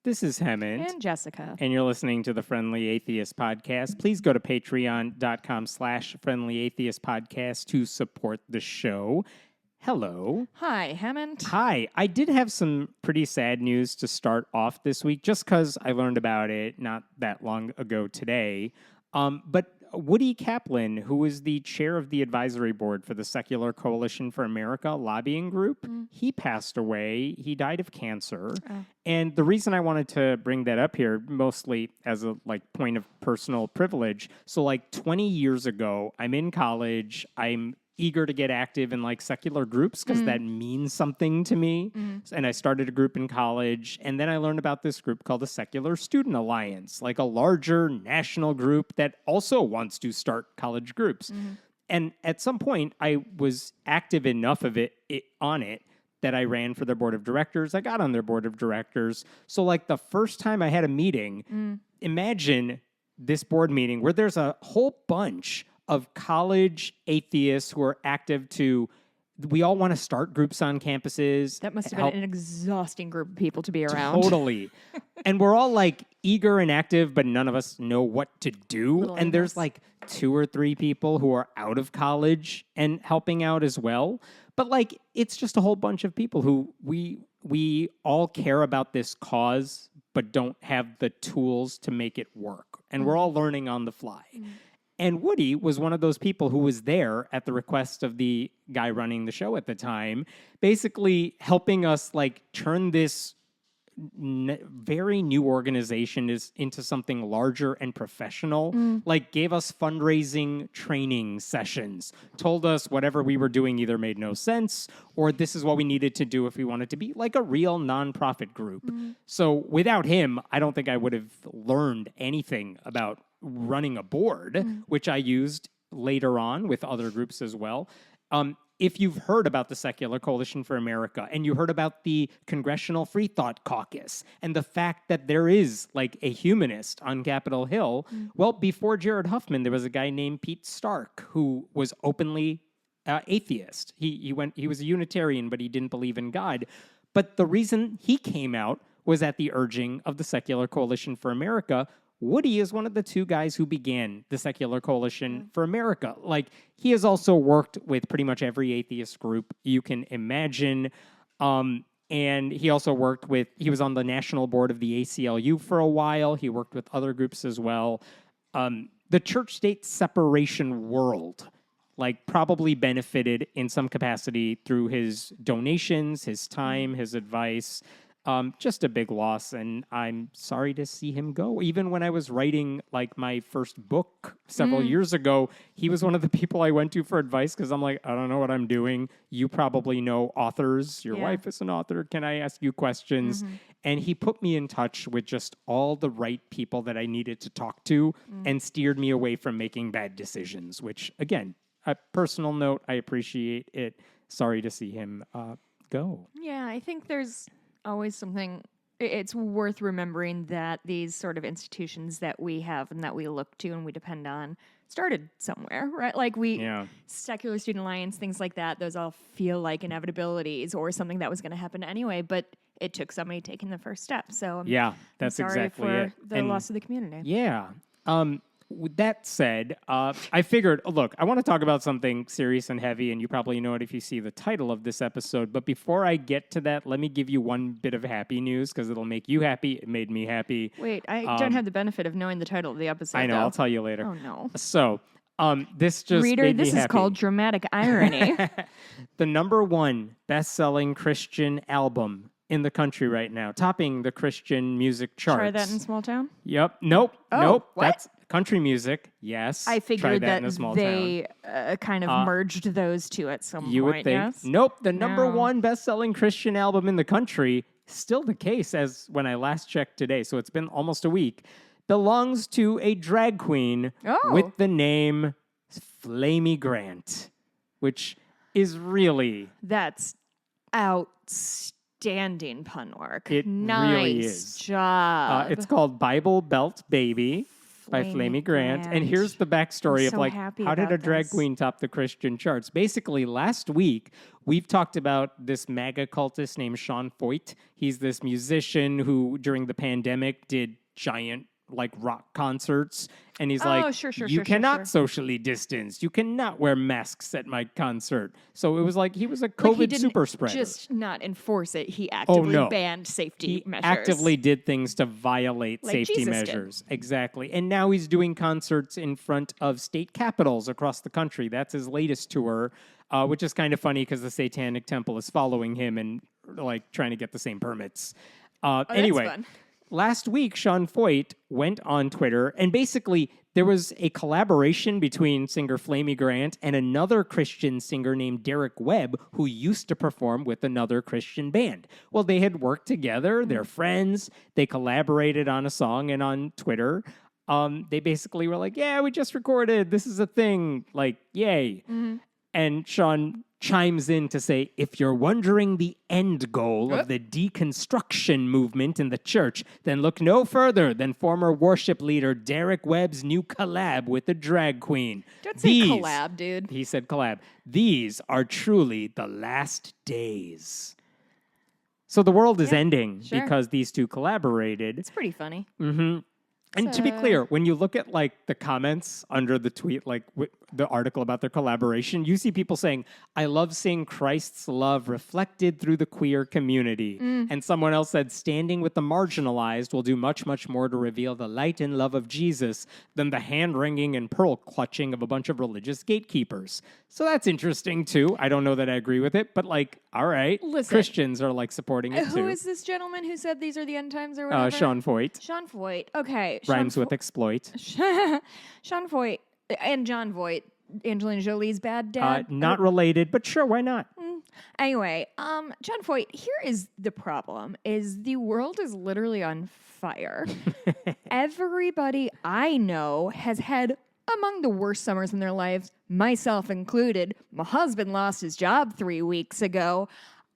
This is Hemant. And Jessica. And you're listening to the Friendly Atheist Podcast. Please go to patreon.com/Friendly Atheist Podcast to support the show. Hello. Hi, Hemant. Hi. I did have some pretty sad news to start off this week, just because I learned about it not that long ago today. But Woody Kaplan, who is the chair of the advisory board for the Secular Coalition for America lobbying group, he passed away. He died of cancer. And the reason I wanted to bring that up here, mostly as a point of personal privilege. So 20 years ago, I'm in college. I'm eager to get active in secular groups because that means something to me. And I started a group in college, and then I learned about this group called the Secular Student Alliance, a larger national group that also wants to start college groups. And at some point, I was active enough of it that I ran for their board of directors. I got on their board of directors. So the first time I had a meeting, imagine this board meeting where there's a whole bunch of college atheists who are active we all want to start groups on campuses. That must have been an exhausting group of people to be around. Totally. And we're all eager and active, but none of us know what to do. And there's 2 or 3 people who are out of college and helping out as well. But it's just a whole bunch of people who we all care about this cause, but don't have the tools to make it work. And we're all learning on the fly. And Woody was one of those people who was there at the request of the guy running the show at the time, basically helping us turn this very new organization into something larger and professional. Gave us fundraising training sessions, told us whatever we were doing either made no sense or this is what we needed to do if we wanted to be a real nonprofit group. So without him, I don't think I would have learned anything about running a board, which I used later on with other groups as well. If you've heard about the Secular Coalition for America and you heard about the Congressional Free Thought Caucus and the fact that there is a humanist on Capitol Hill, well, before Jared Huffman, there was a guy named Pete Stark who was openly atheist. He was a Unitarian, but he didn't believe in God. But the reason he came out was at the urging of the Secular Coalition for America. Woody is one of the 2 guys who began the Secular Coalition for America. He has also worked with pretty much every atheist group you can imagine. And he also he was on the national board of the ACLU for a while. He worked with other groups as well. The church-state separation world, probably benefited in some capacity through his donations, his time, his advice. Just a big loss, and I'm sorry to see him go. Even when I was writing my first book several years ago, he was one of the people I went to for advice because I'm I don't know what I'm doing. You probably know authors. Your wife is an author. Can I ask you questions? And he put me in touch with just all the right people that I needed to talk to and steered me away from making bad decisions, which, again, a personal note, I appreciate it. Sorry to see him go. Yeah, I think there's always something. It's worth remembering that these sort of institutions that we have and that we look to and we depend on started somewhere, right? Secular Student Alliance, things like that, those all feel like inevitabilities or something that was going to happen anyway, but it took somebody taking the first step. So that's I'm sorry exactly for it. the loss of the community. Yeah. With that said, I figured, look, I want to talk about something serious and heavy, and you probably know it if you see the title of this episode. But before I get to that, let me give you one bit of happy news because it'll make you happy. It made me happy. Wait, I don't have the benefit of knowing the title of the episode. I know. I'll tell you later. Oh, no. So, this just Reader, made me this happy. is called dramatic irony. The #1 best-selling Christian album in the country right now, topping the Christian music charts. Try that in a small town? Yep. Nope. Oh, nope. what? That's country music. Yes. I figured that in a small they kind of merged those two at some you point. Would think. Yes? Nope. The #1 best-selling Christian album in the country, still the case as when I last checked today, so it's been almost a week, belongs to a drag queen with the name Flamy Grant, which is really... That's outstanding pun work. It nice really is. Job. It's called Bible Belt Baby by Flamy Grant. And here's the backstory of like, how did a drag queen top the Christian charts? Basically, last week, we've talked about this MAGA cultist named Sean Foyt. He's this musician who, during the pandemic, did giant like rock concerts, and he's you cannot socially distance, you cannot wear masks at my concert. So it was like he was a COVID super spreader. Just not enforce it, he actively banned safety measures. Actively did things to violate like safety Jesus measures. Did. Exactly. And now he's doing concerts in front of state capitals across the country. That's his latest tour, which is kind of funny because the Satanic Temple is following him and like trying to get the same permits. Anyway. That's fun. Last week, Sean Foyt went on Twitter, and basically there was a collaboration between singer Flamy Grant and another Christian singer named Derek Webb, who used to perform with another Christian band. Well, they had worked together, they're friends, they collaborated on a song, and on Twitter, they basically were like, yeah, we just recorded, this is a thing, like, yay. Mm-hmm. And Sean chimes in to say, if you're wondering the end goal of the deconstruction movement in the church, then look no further than former worship leader Derek Webb's new collab with the drag queen. Don't say collab, dude. He said collab. These are truly the last days. So the world is ending because these two collaborated. It's pretty funny. Mm-hmm. And to be clear, when you look at like the comments under the tweet, like the article about their collaboration, you see people saying, I love seeing Christ's love reflected through the queer community. And someone else said, standing with the marginalized will do much, much more to reveal the light and love of Jesus than the hand-wringing and pearl-clutching of a bunch of religious gatekeepers. So that's interesting, too. I don't know that I agree with it, but like, all right. Listen, Christians are like supporting it, too. Who is this gentleman who said these are the end times or whatever? Sean Foyt. Sean Foyt. Okay. Rhymes with exploit. Sean Foyt and John Voight, Angelina Jolie's bad dad. Not related, but sure, why not? Anyway, John Voight, here is the problem, is the world is literally on fire. Everybody I know has had among the worst summers in their lives, myself included. My husband lost his job 3 weeks ago.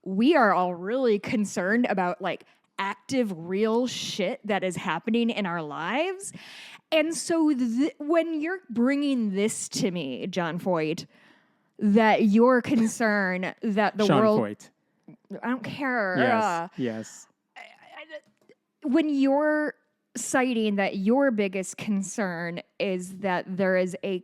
We are all really concerned about like active, real shit that is happening in our lives. And so when you're bringing this to me, John Foyt, that you're concerned that the Sean world... Foyt. I don't care. Yes. When you're citing that your biggest concern is that there is a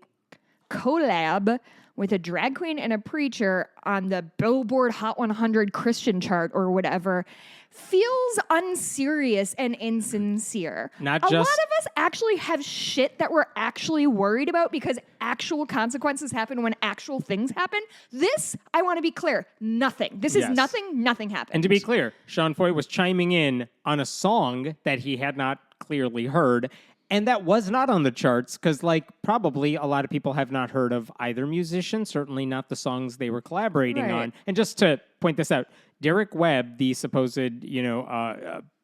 collab with a drag queen and a preacher on the Billboard Hot 100 Christian chart or whatever, feels unserious and insincere. A lot of us actually have shit that we're actually worried about because actual consequences happen when actual things happen. This, I want to be clear, nothing. This is nothing happened. And to be clear, Sean Foyt was chiming in on a song that he had not clearly heard, and that was not on the charts because, like, probably a lot of people have not heard of either musician, certainly not the songs they were collaborating on. And just to point this out, Derek Webb, the supposed,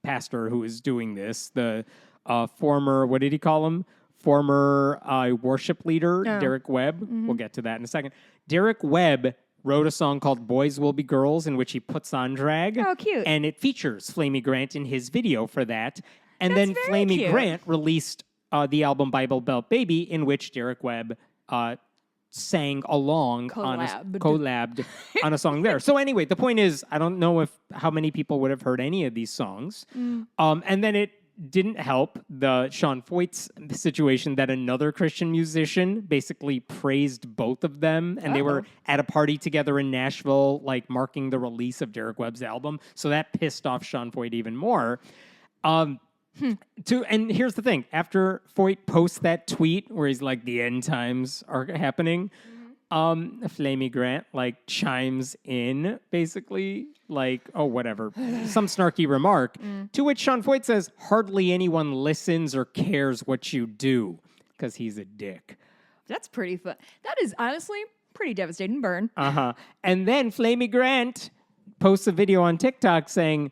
pastor who is doing this, the former, what did he call him? Former worship leader, Derek Webb. Mm-hmm. We'll get to that in a second. Derek Webb wrote a song called Boys Will Be Girls in which he puts on drag. Oh, cute. And it features Flamy Grant in his video for that. And then Flamy Grant released the album Bible Belt Baby, in which Derek Webb sang along collabed on a song there. So anyway, the point is, I don't know how many people would have heard any of these songs. And then it didn't help the Sean Foyt's situation that another Christian musician basically praised both of them, and they were at a party together in Nashville, like marking the release of Derek Webb's album. So that pissed off Sean Foyt even more. And here's the thing. After Foyt posts that tweet where he's like, the end times are happening, Flamy Grant like chimes in basically like, oh, whatever, some snarky remark to which Sean Foyt says, hardly anyone listens or cares what you do because he's a dick. That's pretty fun. That is honestly pretty devastating burn. And then Flamy Grant posts a video on TikTok saying,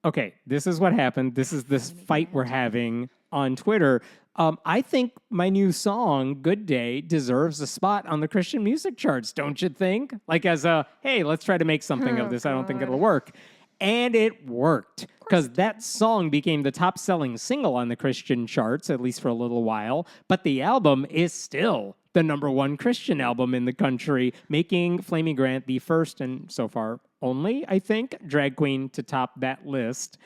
okay, this is what happened. This is this fight we're having on Twitter. I think my new song, Good Day, deserves a spot on the Christian music charts, don't you think? Like as a, hey, let's try to make something of this. I don't think it'll work. And it worked because that song became the top-selling single on the Christian charts, at least for a little while. But the album is still the #1 Christian album in the country, making Flamy Grant the first and so far only, I think, drag queen to top that list.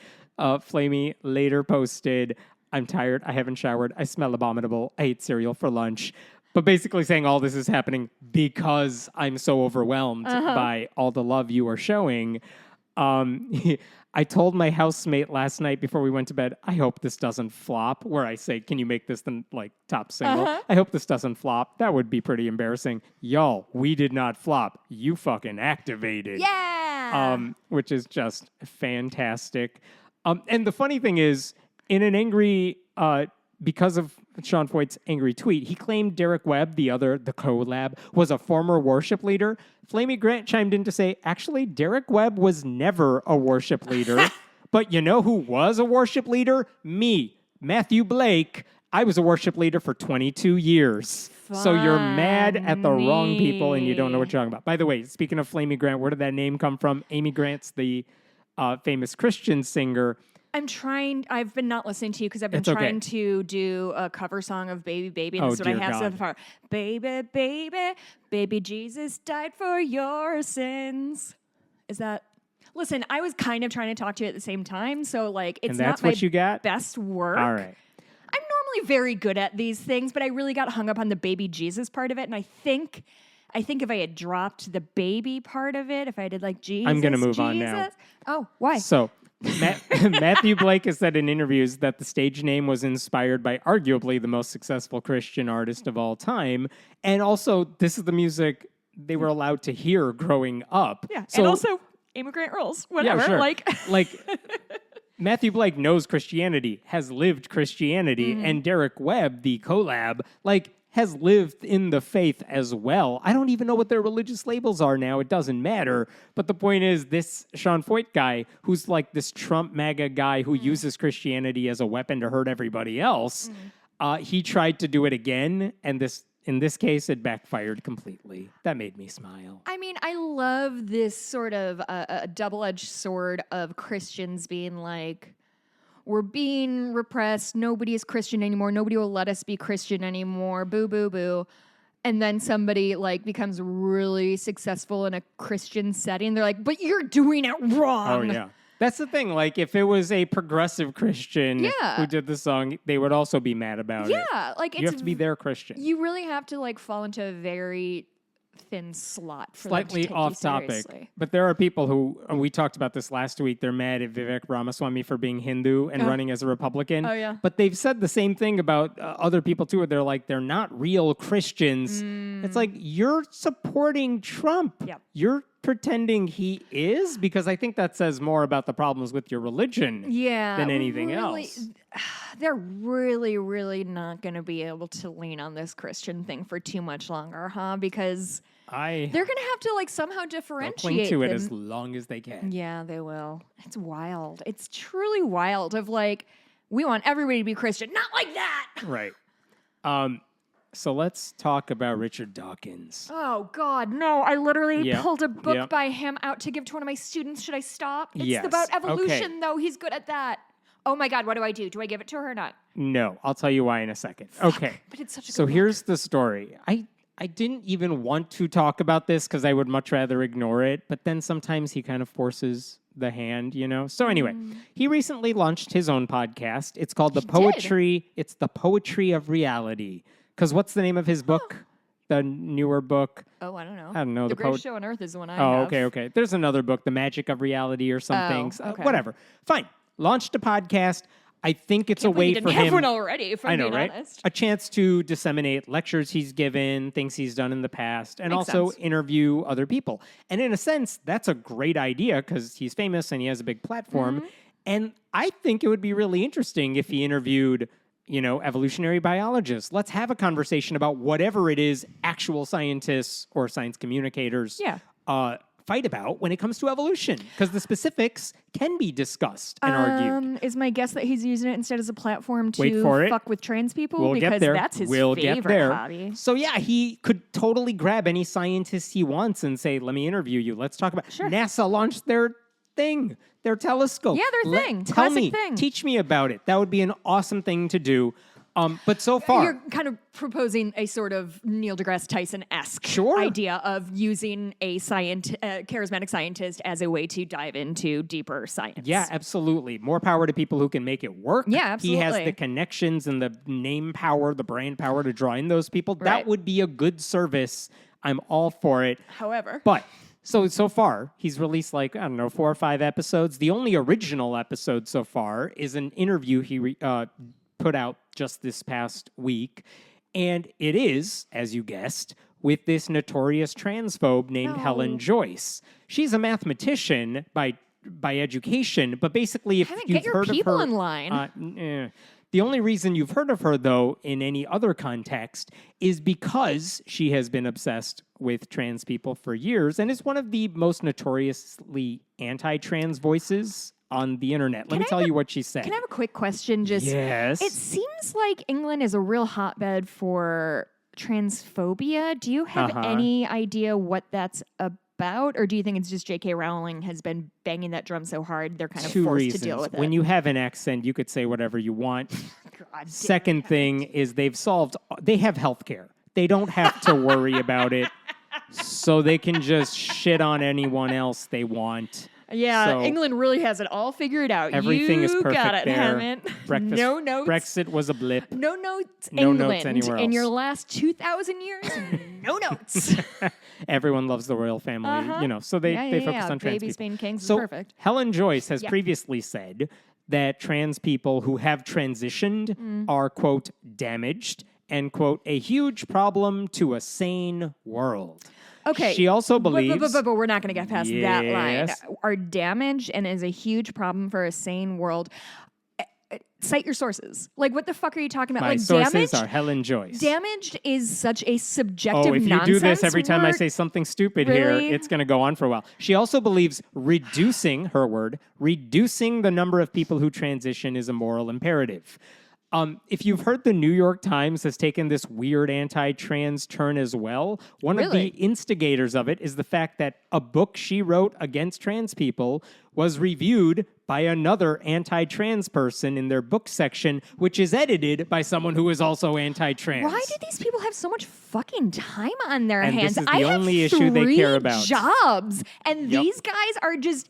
Flamy later posted, "I'm tired, I haven't showered, I smell abominable, I ate cereal for lunch." But basically saying all this is happening because I'm so overwhelmed by all the love you are showing. I told my housemate last night before we went to bed, I hope this doesn't flop, where I say, can you make this the top single? I hope this doesn't flop. That would be pretty embarrassing. Y'all, we did not flop. You fucking activated. Yeah. Which is just fantastic. And the funny thing is, in an angry, because of Sean Foyt's angry tweet, he claimed Derek Webb, the collab, was a former worship leader. Flamy Grant chimed in to say, actually, Derek Webb was never a worship leader. But you know who was a worship leader? Me, Matthew Blake. I was a worship leader for 22 years. So you're mad at the wrong people and you don't know what you're talking about. By the way, speaking of Flamy Grant, where did that name come from? Amy Grant's the famous Christian singer. I've been not listening to you because I've been trying to do a cover song of Baby Baby. And this is what I have so far. Baby, baby, baby Jesus died for your sins. Is that... Listen, I was kind of trying to talk to you at the same time. So it's not my best work. All right. I'm normally very good at these things, but I really got hung up on the baby Jesus part of it. And I think if I had dropped the baby part of it, if I did Jesus, I'm going to move on now. Oh, why? So... Matthew Blake has said in interviews that the stage name was inspired by arguably the most successful Christian artist of all time. And also, this is the music they were allowed to hear growing up. Yeah, so, and also, immigrant rules, whatever. Yeah, sure. Matthew Blake knows Christianity, has lived Christianity, and Derek Webb, the collab, has lived in the faith as well. I don't even know what their religious labels are now. It doesn't matter. But the point is, this Sean Foyt guy, who's this Trump MAGA guy who uses Christianity as a weapon to hurt everybody else, he tried to do it again, and in this case, it backfired completely. That made me smile. I mean, I love this sort of a double-edged sword of Christians being we're being repressed. Nobody is Christian anymore. Nobody will let us be Christian anymore. Boo, boo, boo. And then somebody becomes really successful in a Christian setting. They're like, but you're doing it wrong. Oh, yeah. That's the thing. If it was a progressive Christian who did the song, they would also be mad about it. Yeah. You have to be their Christian. You really have to fall into a very thin slot for slightly them to take off you topic, seriously. But there are people who, we talked about this last week, they're mad at Vivek Ramaswamy for being Hindu and running as a Republican. Oh, yeah. But they've said the same thing about other people too, where they're they're not real Christians. It's you're supporting Trump. Yep. You're pretending he is, because I think that says more about the problems with your religion than anything else. They're really, really not going to be able to lean on this Christian thing for too much longer, huh? Because they're going to have to somehow differentiate. Cling to it as long as they can. Yeah, they will. It's wild. It's truly wild of we want everybody to be Christian. Not like that. Right. So let's talk about Richard Dawkins. Oh, God, no. I literally pulled a book by him out to give to one of my students. Should I stop? It's about evolution, though. He's good at that. Oh, my God, what do I do? Do I give it to her or not? No, I'll tell you why in a second. Okay. But it's such a good So book. here's the story. I didn't even want to talk about this because I would much rather ignore it, but then sometimes he kind of forces the hand, So anyway, he recently launched his own podcast. It's called It's the Poetry of Reality. Because what's the name of his book? The newer book? Oh, I don't know. I don't know. The Greatest Show on Earth is the one I have. Okay. There's another book, The Magic of Reality or something. Okay. Whatever. Fine. Launched a podcast. I think it's a Can't way believe for he didn't him. have one already, if I'm being right? honest. A chance to disseminate lectures he's given, things he's done in the past, and Makes also sense. interview other people. And in a sense, that's a great idea because he's famous and he has a big platform. And I think it would be really interesting if he interviewed, evolutionary biologists. Let's have a conversation about whatever it is actual scientists or science communicators fight about when it comes to evolution, because the specifics can be discussed and argued. Is my guess that he's using it instead as a platform Wait to for it. fuck with trans people? We'll because get there. that's his We'll favorite get there. hobby. So yeah, he could totally grab any scientist he wants and say, let me interview you. Let's talk about NASA launched their thing, their telescope. Yeah, their thing. Tell Classic me, thing. teach me about it. That would be an awesome thing to do. But so far, you're kind of proposing a sort of Neil deGrasse Tyson-esque Sure. idea of using a charismatic scientist as a way to dive into deeper science. Yeah, absolutely. More power to people who can make it work. Yeah, absolutely. He has the connections and the name power, the brand power to draw in those people. Right. That would be a good service. I'm all for it. However. But so far, he's released 4 or 5 episodes. The only original episode so far is an interview he put out just this past week. And it is, as you guessed, with this notorious transphobe named Helen Joyce. She's a mathematician by education, but basically, if you've heard of her, people in line. The only reason you've heard of her, though, in any other context, is because she has been obsessed with trans people for years and is one of the most notoriously anti-trans voices on the internet. Let me tell you what she said. Can I have a quick question? Yes. It seems like England is a real hotbed for transphobia. Do you have any idea what that's about? Or do you think it's just J.K. Rowling has been banging that drum so hard they're kind of forced to deal with it? When you have an accent, you could say whatever you want. God Second thing is they have healthcare. They don't have to worry about it. So they can just shit on anyone else they want. Yeah, So England really has it all figured out. Everything is perfect got it, there. Hammond. No notes. Brexit was a blip. No notes, No England. notes anywhere In else. your last 2,000 years, no notes. Everyone loves the royal family, so they focus on trans Babies people. being kings So is perfect. Helen Joyce has previously said that trans people who have transitioned are, quote, damaged and, quote, a huge problem to a sane world. Okay. She also believes... But we're not going to get past that line. Yes. Are damaged and is a huge problem for a sane world. Cite your sources. Like, what the fuck are you talking about? My like, sources damaged, are Helen Joyce. Damaged is such a subjective if you do this nonsense every time I word. say something stupid Really? here, it's going to go on for a while. She also believes reducing the number of people who transition is a moral imperative. If you've heard, the New York Times has taken this weird anti-trans turn as well. One of the instigators of it is the fact that a book she wrote against trans people was reviewed by another anti-trans person in their book section, which is edited by someone who is also anti-trans. Why do these people have so much fucking time on their And hands? this is the I only have issue they 3 care about. jobs, and Yep. these guys are just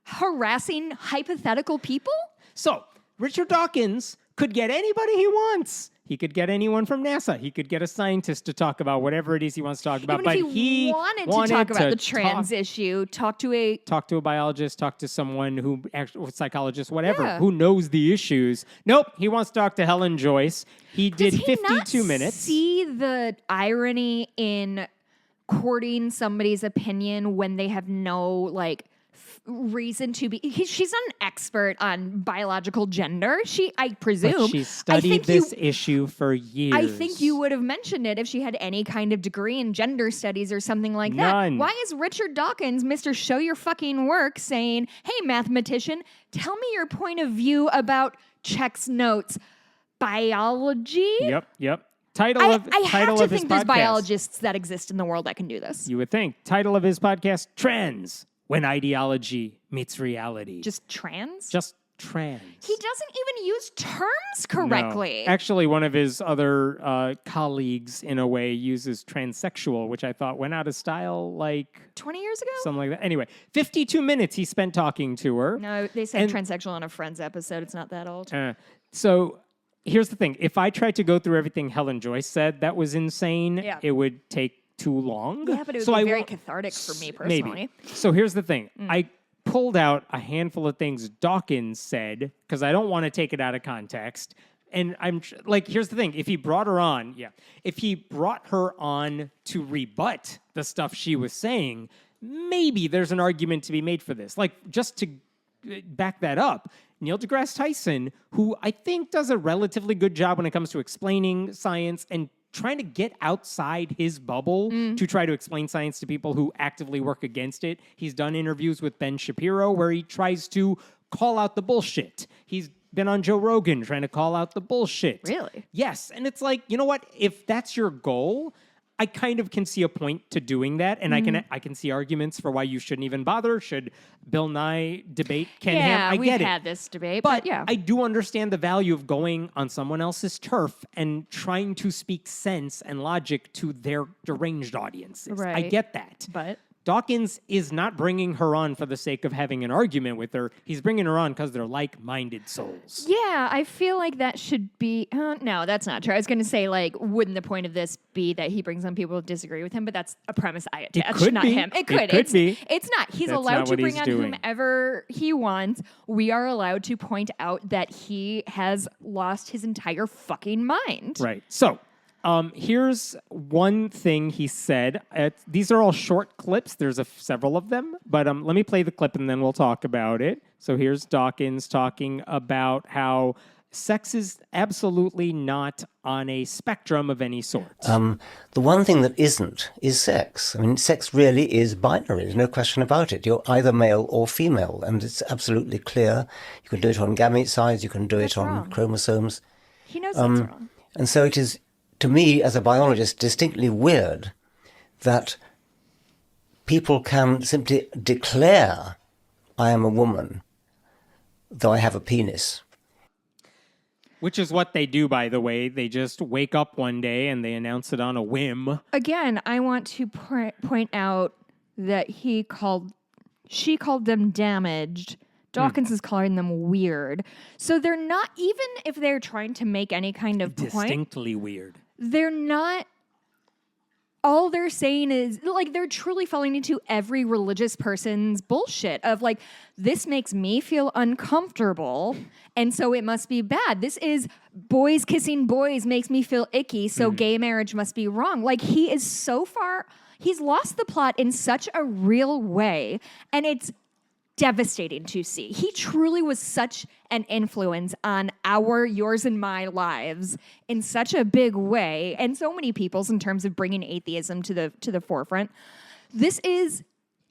harassing hypothetical people? So, Richard Dawkins could get anybody he wants. He could get anyone from NASA. He could get a scientist to talk about whatever it is he wants to talk about. Even but if he wanted to talk about the trans issue, talk to a biologist, talk to someone who, psychologist, whatever, Yeah. who knows the issues. Nope, he wants to talk to Helen Joyce. He did Does he 52 not minutes. See the irony in courting somebody's opinion when they have no reason to be. She's not an expert on biological gender. I presume. But she studied this issue for years. I think you would have mentioned it if she had any kind of degree in gender studies or something like that. None. Why is Richard Dawkins, Mr. Show Your Fucking Work, saying, hey, mathematician, tell me your point of view about checks notes biology? Yep. Title I of have to his think there's podcast. biologists that exist in the world that can do this. You would think. Title of his podcast, Trends, When Ideology Meets Reality. Just trans? Just trans. He doesn't even use terms correctly. No. Actually, one of his other colleagues, in a way, uses transsexual, which I thought went out of style 20 years ago? something like that. Anyway, 52 minutes he spent talking to her. No, they said transsexual on a Friends episode. It's not that old. So here's the thing. If I tried to go through everything Helen Joyce said that was insane, it would take too long. Yeah, but it would be very cathartic for me personally. Maybe. So here's the thing. I pulled out a handful of things Dawkins said because I don't want to take it out of context. And I'm here's the thing. If he brought her on, if he brought her on to rebut the stuff she was saying, maybe there's an argument to be made for this. Just to back that up, Neil deGrasse Tyson, who I think does a relatively good job when it comes to explaining science and trying to get outside his bubble to try to explain science to people who actively work against it. He's done interviews with Ben Shapiro where he tries to call out the bullshit. He's been on Joe Rogan trying to call out the bullshit. Really? Yes. And it's you know what? If that's your goal, I kind of can see a point to doing that, and I can see arguments for why you shouldn't even bother. Should Bill Nye debate Ken Ham? I we've get it. had this debate, but yeah. I do understand the value of going on someone else's turf and trying to speak sense and logic to their deranged audiences. Right. I get that. But Dawkins is not bringing her on for the sake of having an argument with her. He's bringing her on because they're like-minded souls. Yeah, I feel like that should be... no, that's not true. I was going to say, like, wouldn't the point of this be that he brings on people who disagree with him? But that's a premise I attach, not him. It could be. It's not. He's allowed to bring on whomever he wants. We are allowed to point out that he has lost his entire fucking mind. Right. So... here's one thing he said. These are all short clips. There's several of them, but let me play the clip and then we'll talk about it. So here's Dawkins talking about how sex is absolutely not on a spectrum of any sort. The one thing that isn't is sex. I mean, sex really is binary. There's no question about it. You're either male or female, and it's absolutely clear. You can do it on gamete size. You can do it on chromosomes. He knows that's wrong. And so it is, to me, as a biologist, distinctly weird that people can simply declare, I am a woman, though I have a penis. Which is what they do, by the way. They just wake up one day and they announce it on a whim. Again, I want to point out that she called them damaged. Dawkins is calling them weird. So they're not, even if they're trying to make any kind of distinctly weird. They're not, all they're saying is, like, they're truly falling into every religious person's bullshit of, like, this makes me feel uncomfortable, and so it must be bad. This is boys kissing boys makes me feel icky, so gay marriage must be wrong. Like, he is so far, he's lost the plot in such a real way, and it's devastating to see. He truly was such an influence on yours and my lives in such a big way, and so many people's in terms of bringing atheism to the forefront. This is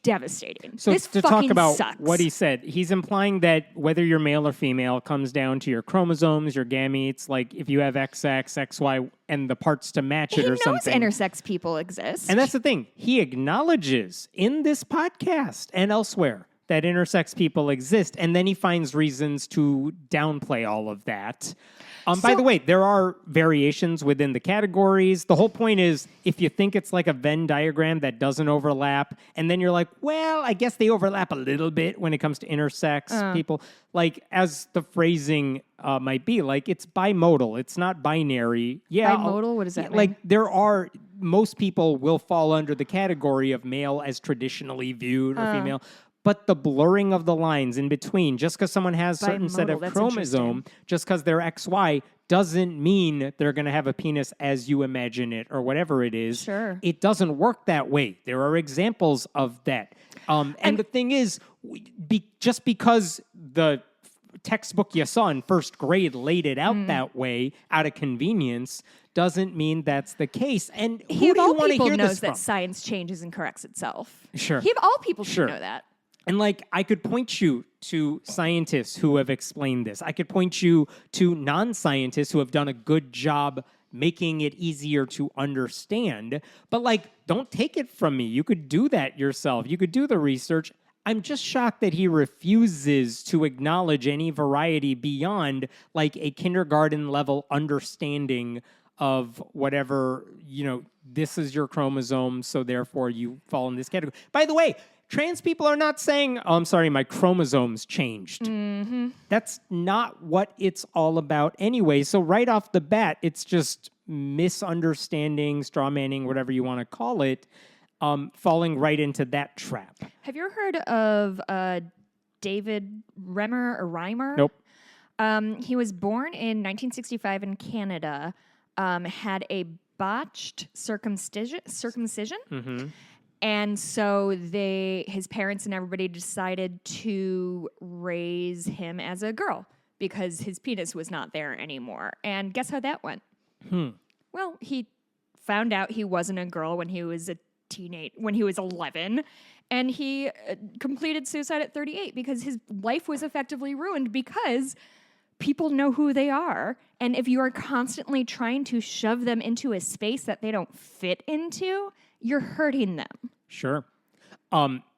devastating. So this to talk about sucks. what he said, he's implying that whether you're male or female comes down to your chromosomes, your gametes, like if you have XX, XY, and the parts to match it or something. He knows intersex people exist. And that's the thing. He acknowledges in this podcast and elsewhere that intersex people exist, and then he finds reasons to downplay all of that. By the way, there are variations within the categories. The whole point is, if you think it's like a Venn diagram that doesn't overlap, and then you're like, well, I guess they overlap a little bit when it comes to intersex people. Like, as the phrasing might be, like, it's bimodal. It's not binary. Yeah, bimodal? What does that mean? Like, most people will fall under the category of male as traditionally viewed or female. But the blurring of the lines in between, just because someone has a certain set of chromosome, just because they're XY, doesn't mean they're going to have a penis as you imagine it or whatever it is. Sure. It doesn't work that way. There are examples of that. And the thing is, just because the textbook you saw in first grade laid it out that way out of convenience doesn't mean that's the case. And who do you want to hear this from? knows that science changes and corrects itself. Sure. All people should know that. And, like, I could point you to scientists who have explained this. I could point you to non-scientists who have done a good job making it easier to understand. But, like, don't take it from me. You could do that yourself. You could do the research. I'm just shocked that he refuses to acknowledge any variety beyond, like, a kindergarten-level understanding of whatever, this is your chromosome, so therefore you fall in this category. By the way, trans people are not saying, oh, I'm sorry, my chromosomes changed. Mm-hmm. That's not what it's all about anyway. So right off the bat, it's just misunderstanding, straw manning, whatever you want to call it, falling right into that trap. Have you ever heard of David Reimer? Nope. He was born in 1965 in Canada, had a botched circumcision. Mm-hmm. And so his parents and everybody decided to raise him as a girl because his penis was not there anymore. And guess how that went? Well, he found out he wasn't a girl when he was when he was 11, and he completed suicide at 38 because his life was effectively ruined because people know who they are. And if you are constantly trying to shove them into a space that they don't fit into, you're hurting them. Sure.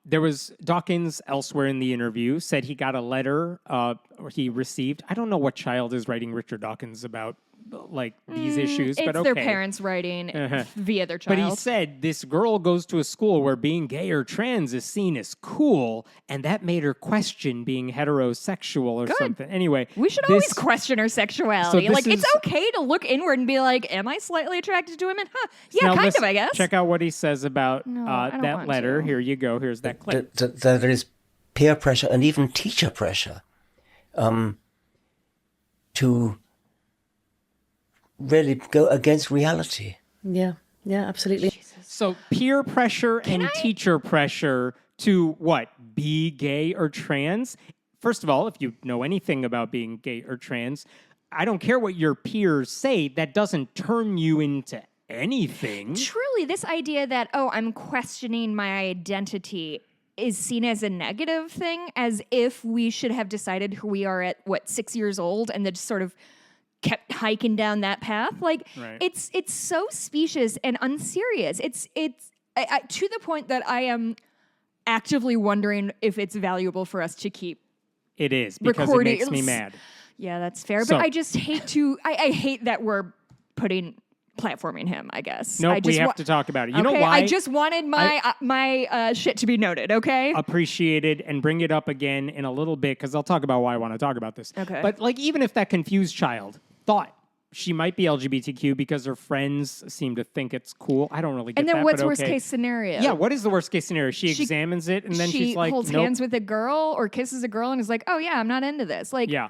There was Dawkins elsewhere in the interview said he got a letter or he received. I don't know what child is writing Richard Dawkins about like these issues, but it's their parents writing via their child. But he said this girl goes to a school where being gay or trans is seen as cool, and that made her question being heterosexual or something. Anyway, we should always question our sexuality. Like, it's okay to look inward and be like, am I slightly attracted to women? Huh. Yeah, kind of, I guess. Check out what he says about that letter. Here you go. Here's that clip. There is peer pressure and even teacher pressure to really go against reality. Yeah, absolutely. Jesus. So peer pressure and teacher pressure to what? Be gay or trans? First of all, if you know anything about being gay or trans, I don't care what your peers say, that doesn't turn you into anything. Truly, this idea that, I'm questioning my identity is seen as a negative thing, as if we should have decided who we are at, 6 years old, and then just sort of kept hiking down that path. Like, it's so specious and unserious. It's to the point that I am actively wondering if it's valuable for us to keep. It is, because it makes me mad. Yeah, that's fair. But I just hate to. I hate that we're platforming him, I guess. Nope, we have to talk about it. You know why? I just wanted my shit to be noted, okay? Appreciated, and bring it up again in a little bit, because I'll talk about why I want to talk about this. Okay. But like, even if that confused child thought she might be LGBTQ because her friends seem to think it's cool, I don't really get that. And then what's worst case scenario? Yeah, what is the worst case scenario? She examines it, and then she's like, she holds hands with a girl or kisses a girl and is like, oh yeah, I'm not into this. Like, yeah.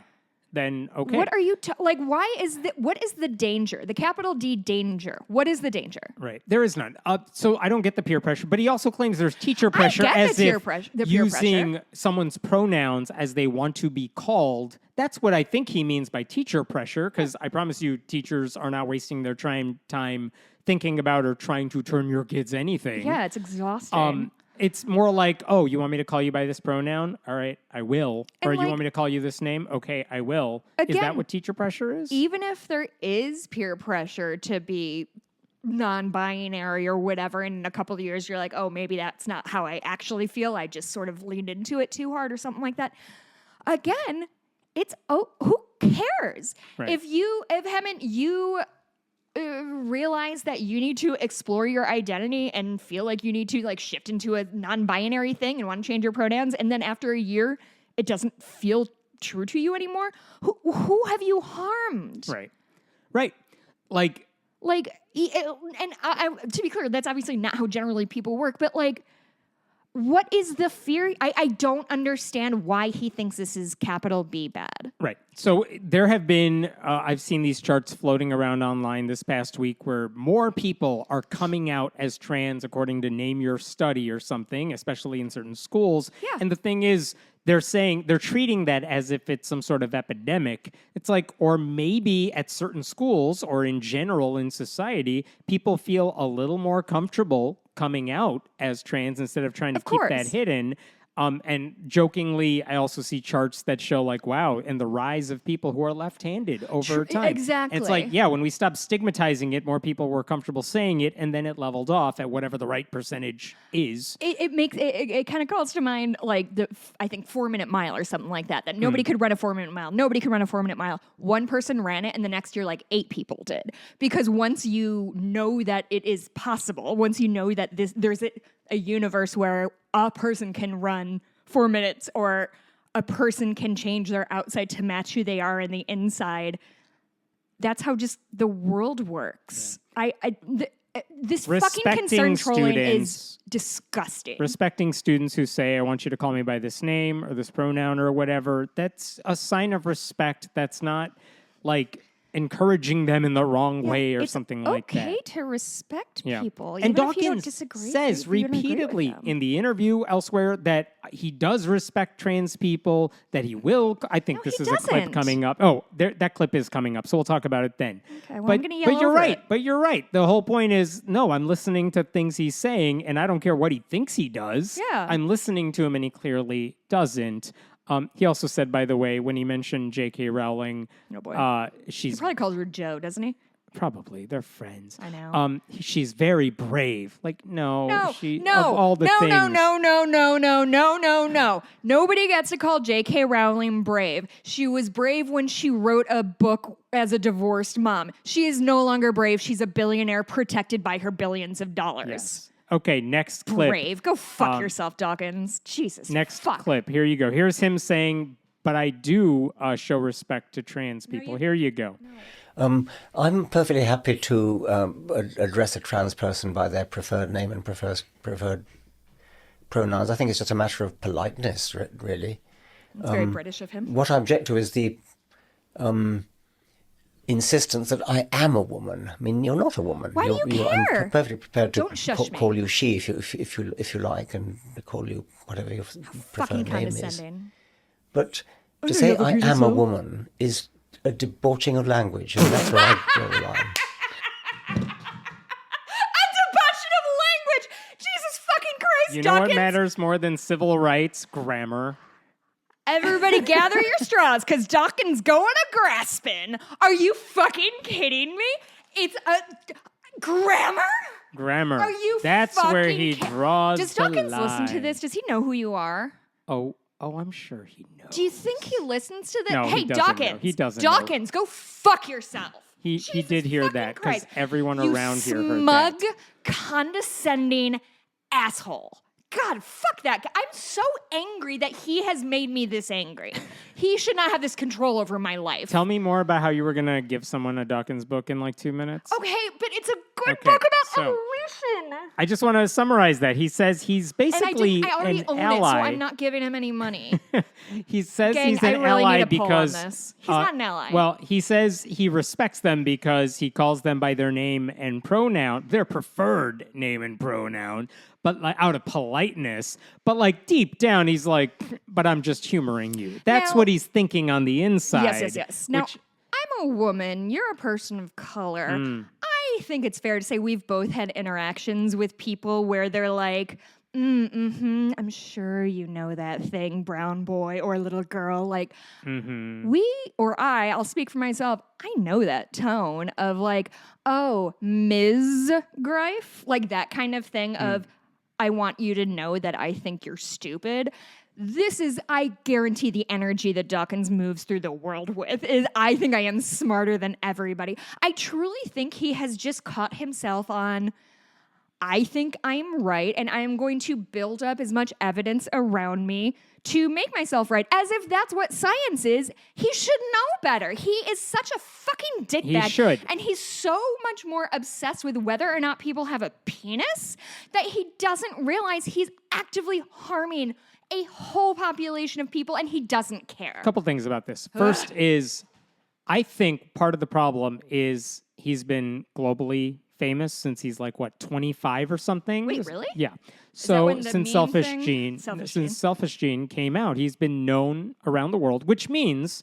Then okay. What are you why is what is the danger? The capital D danger. What is the danger? Right. There is none. So I don't get the peer pressure, but he also claims there's teacher pressure as if using someone's pronouns as they want to be called. That's what I think he means by teacher pressure, because I promise you teachers are not wasting their time thinking about or trying to turn your kids anything. Yeah, it's exhausting. It's more like, oh, you want me to call you by this pronoun? All right, I will. Or you want me to call you this name? Okay, I will. Again, is that what teacher pressure is? Even if there is peer pressure to be non-binary or whatever, and in a couple of years you're like, oh, maybe that's not how I actually feel. I just sort of leaned into it too hard or something like that. Again, it's, who cares? Right. If Hemant, you realize that you need to explore your identity and feel like you need to like shift into a non-binary thing and want to change your pronouns, and then after a year it doesn't feel true to you anymore, who have you harmed? Right. Like, and to be clear, that's obviously not how generally people work, but like, what is the fear? I don't understand why he thinks this is capital B bad. Right. So there have been, I've seen these charts floating around online this past week where more people are coming out as trans according to Name Your Study or something, especially in certain schools. Yeah. And the thing is, they're treating that as if it's some sort of epidemic. It's like, or maybe at certain schools or in general in society, people feel a little more comfortable coming out as trans instead of trying to keep that hidden. And jokingly, I also see charts that show like, wow, and the rise of people who are left-handed over time. Exactly. And it's like, yeah, when we stopped stigmatizing it, more people were comfortable saying it, and then it leveled off at whatever the right percentage is. It kind of calls to mind like I think 4-minute mile or something like that nobody could run a 4-minute mile. Nobody could run a 4-minute mile. One person ran it, and the next year like 8 people did. Because once you know that it is possible, once you know that there's a universe where a person can run 4 minutes or a person can change their outside to match who they are in the inside. That's how just the world works. Yeah. This fucking concern trolling is disgusting. Respecting students who say, I want you to call me by this name or this pronoun or whatever, that's a sign of respect. That's not like encouraging them in the wrong way or something like that. It's okay to respect people. And Dawkins says repeatedly in the interview elsewhere that he does respect trans people, that he will. I think this is a clip coming up. Oh, that clip is coming up, so we'll talk about it then. Okay, well, I'm going to yell you're over right. it. But you're right. The whole point is, no, I'm listening to things he's saying, and I don't care what he thinks he does. Yeah. I'm listening to him, and he clearly doesn't. He also said, by the way, when he mentioned J.K. Rowling, Oh boy. she's He probably calls her Joe, doesn't he? probably they're friends. I know. She's very brave. Like, No, of all the no, things. no. Nobody gets to call J.K. Rowling brave. She was brave when she wrote a book as a divorced mom. She is no longer brave. She's a billionaire protected by her billions of dollars. Yes. Okay, next clip. Brave. Go fuck yourself, Dawkins. Jesus. Next fuck. clip. Here you go. Here's him saying, but I do show respect to trans people. Here you go. I'm perfectly happy to address a trans person by their preferred name and preferred pronouns. I think it's just a matter of politeness, really. It's very British of him. What I object to is the insistence that I am a woman. I mean, you're not a woman. Why do you care? I'm perfectly prepared to Don't shush me. call you she if you like, and call you whatever your Fucking preferred name is. condescending. But to say I am a woman is a debauching of language, and that's where I draw the line. A debauching of language! Jesus fucking Christ, You know what Dawkins! matters more than civil rights? Grammar. Everybody gather your straws, because Dawkins going a grasping. Are you fucking kidding me? It's a grammar? Grammar. Are you That's where fucking he draws Does the Dawkins listen to line. this? Does he know who you are? Oh, I'm sure he knows. Do you think he listens to this? No, hey, he doesn't Dawkins. know. He doesn't know. Dawkins, go fuck yourself. He did hear fucking that because Christ. everyone You around here heard smug, that. condescending asshole. God, fuck that guy. I'm so angry that he has made me this angry. He should not have this control over my life. Tell me more about how you were going to give someone a Dawkins book in like 2 minutes. Okay, but it's a good Okay, book about so- evolution. I just want to summarize that. He says he's And basically I already an own ally. it, so I'm not giving him any money. He says Gang, he's I an really ally need a poll on because this. He's not an ally. Well, he says he respects them because he calls them by their name and pronoun, their preferred name and pronoun, but like out of politeness. But like deep down, he's like, "But I'm just humoring you." That's Now- what he's thinking on the inside. Yes. Now, which- I'm a woman. You're a person of color. I think it's fair to say we've both had interactions with people where they're like, I'm sure you know that thing, brown boy or little girl. Like, I'll speak for myself, I know that tone of like, oh, Ms. Greiff, like that kind of thing of, I want you to know that I think you're stupid. This is, I guarantee, the energy that Dawkins moves through the world with is, I think I am smarter than everybody. I truly think he has just caught himself on, I think I'm right, and I am going to build up as much evidence around me to make myself right, as if that's what science is. He should know better. He is such a fucking dickbag. He should. And he's so much more obsessed with whether or not people have a penis that he doesn't realize he's actively harming a whole population of people, and he doesn't care. A couple things about this. First is, I think part of the problem is he's been globally famous since he's like, what, 25 or something? Wait, really? Yeah. that So when the since meme Selfish thing- Gene, Selfish since Gene. Selfish Gene came out, he's been known around the world, which means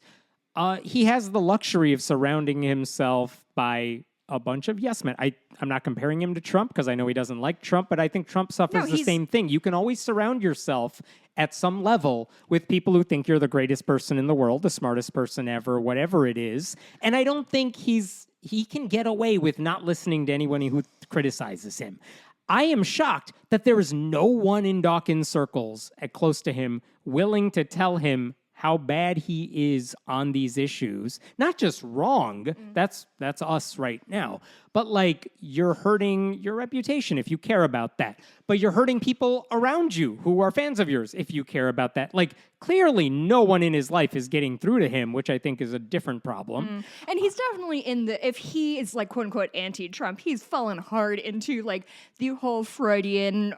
he has the luxury of surrounding himself by a bunch of yes men. I'm not comparing him to Trump because I know he doesn't like Trump, but I think Trump suffers the he's- same thing. You can always surround yourself at some level with people who think you're the greatest person in the world, the smartest person ever, whatever it is. And I don't think he can get away with not listening to anyone who criticizes him. I am shocked that there is no one in Dawkins circles close to him willing to tell him how bad he is on these issues. Not just wrong, that's us right now, but like you're hurting your reputation if you care about that. But you're hurting people around you who are fans of yours if you care about that. Like clearly no one in his life is getting through to him, which I think is a different problem. And he's definitely if he is like quote unquote anti-Trump, he's fallen hard into like the whole Freudian,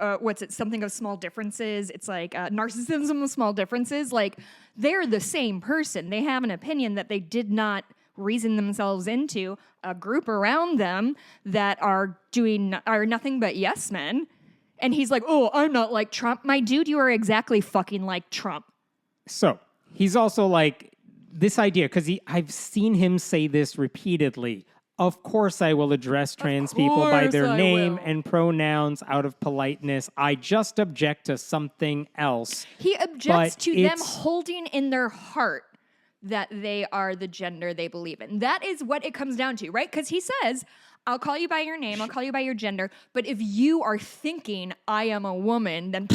something of small differences. It's like narcissism of small differences. Like they're the same person. They have an opinion that they did not reason themselves into, a group around them that are nothing but yes men. And he's like, oh, I'm not like Trump. My dude, you are exactly fucking like Trump. So he's also like this idea, because I've seen him say this repeatedly. Of course I will address trans people by their name and pronouns out of politeness. I just object to something else. He objects to them holding in their heart that they are the gender they believe in. That is what it comes down to, right? Because he says, I'll call you by your name, I'll call you by your gender, but if you are thinking I am a woman, then...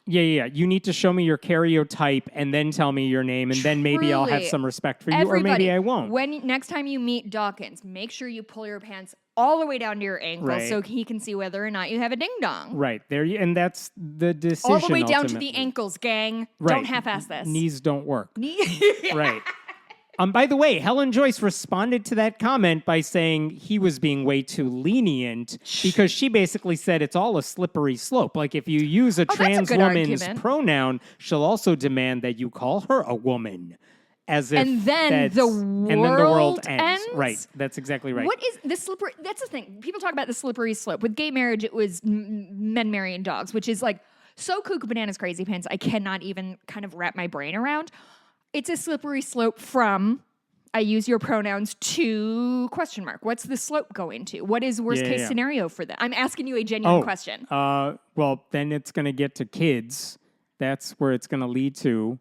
Yeah. You need to show me your karyotype and then tell me your name, and then maybe I'll have some respect for you, or maybe I won't. Next time you meet Dawkins, make sure you pull your pants all the way down to your ankles so he can see whether or not you have a ding-dong. Right. And that's the decision, all the way down ultimately. to the ankles, gang. Right. Don't half-ass this. Knees don't work. Right. By the way, Helen Joyce responded to that comment by saying he was being way too lenient because she basically said it's all a slippery slope. Like if you use a trans woman's pronoun, she'll also demand that you call her a woman. As if and then the world ends. Right. That's exactly right. What is the slippery? That's the thing. People talk about the slippery slope. With gay marriage, it was men marrying dogs, which is like so cuckoo bananas crazy pants. I cannot even kind of wrap my brain around. It's a slippery slope from I use your pronouns to question mark. What's the slope going to? What is worst case scenario for that? I'm asking you a genuine question. Well, then it's going to get to kids. That's where it's going to lead to.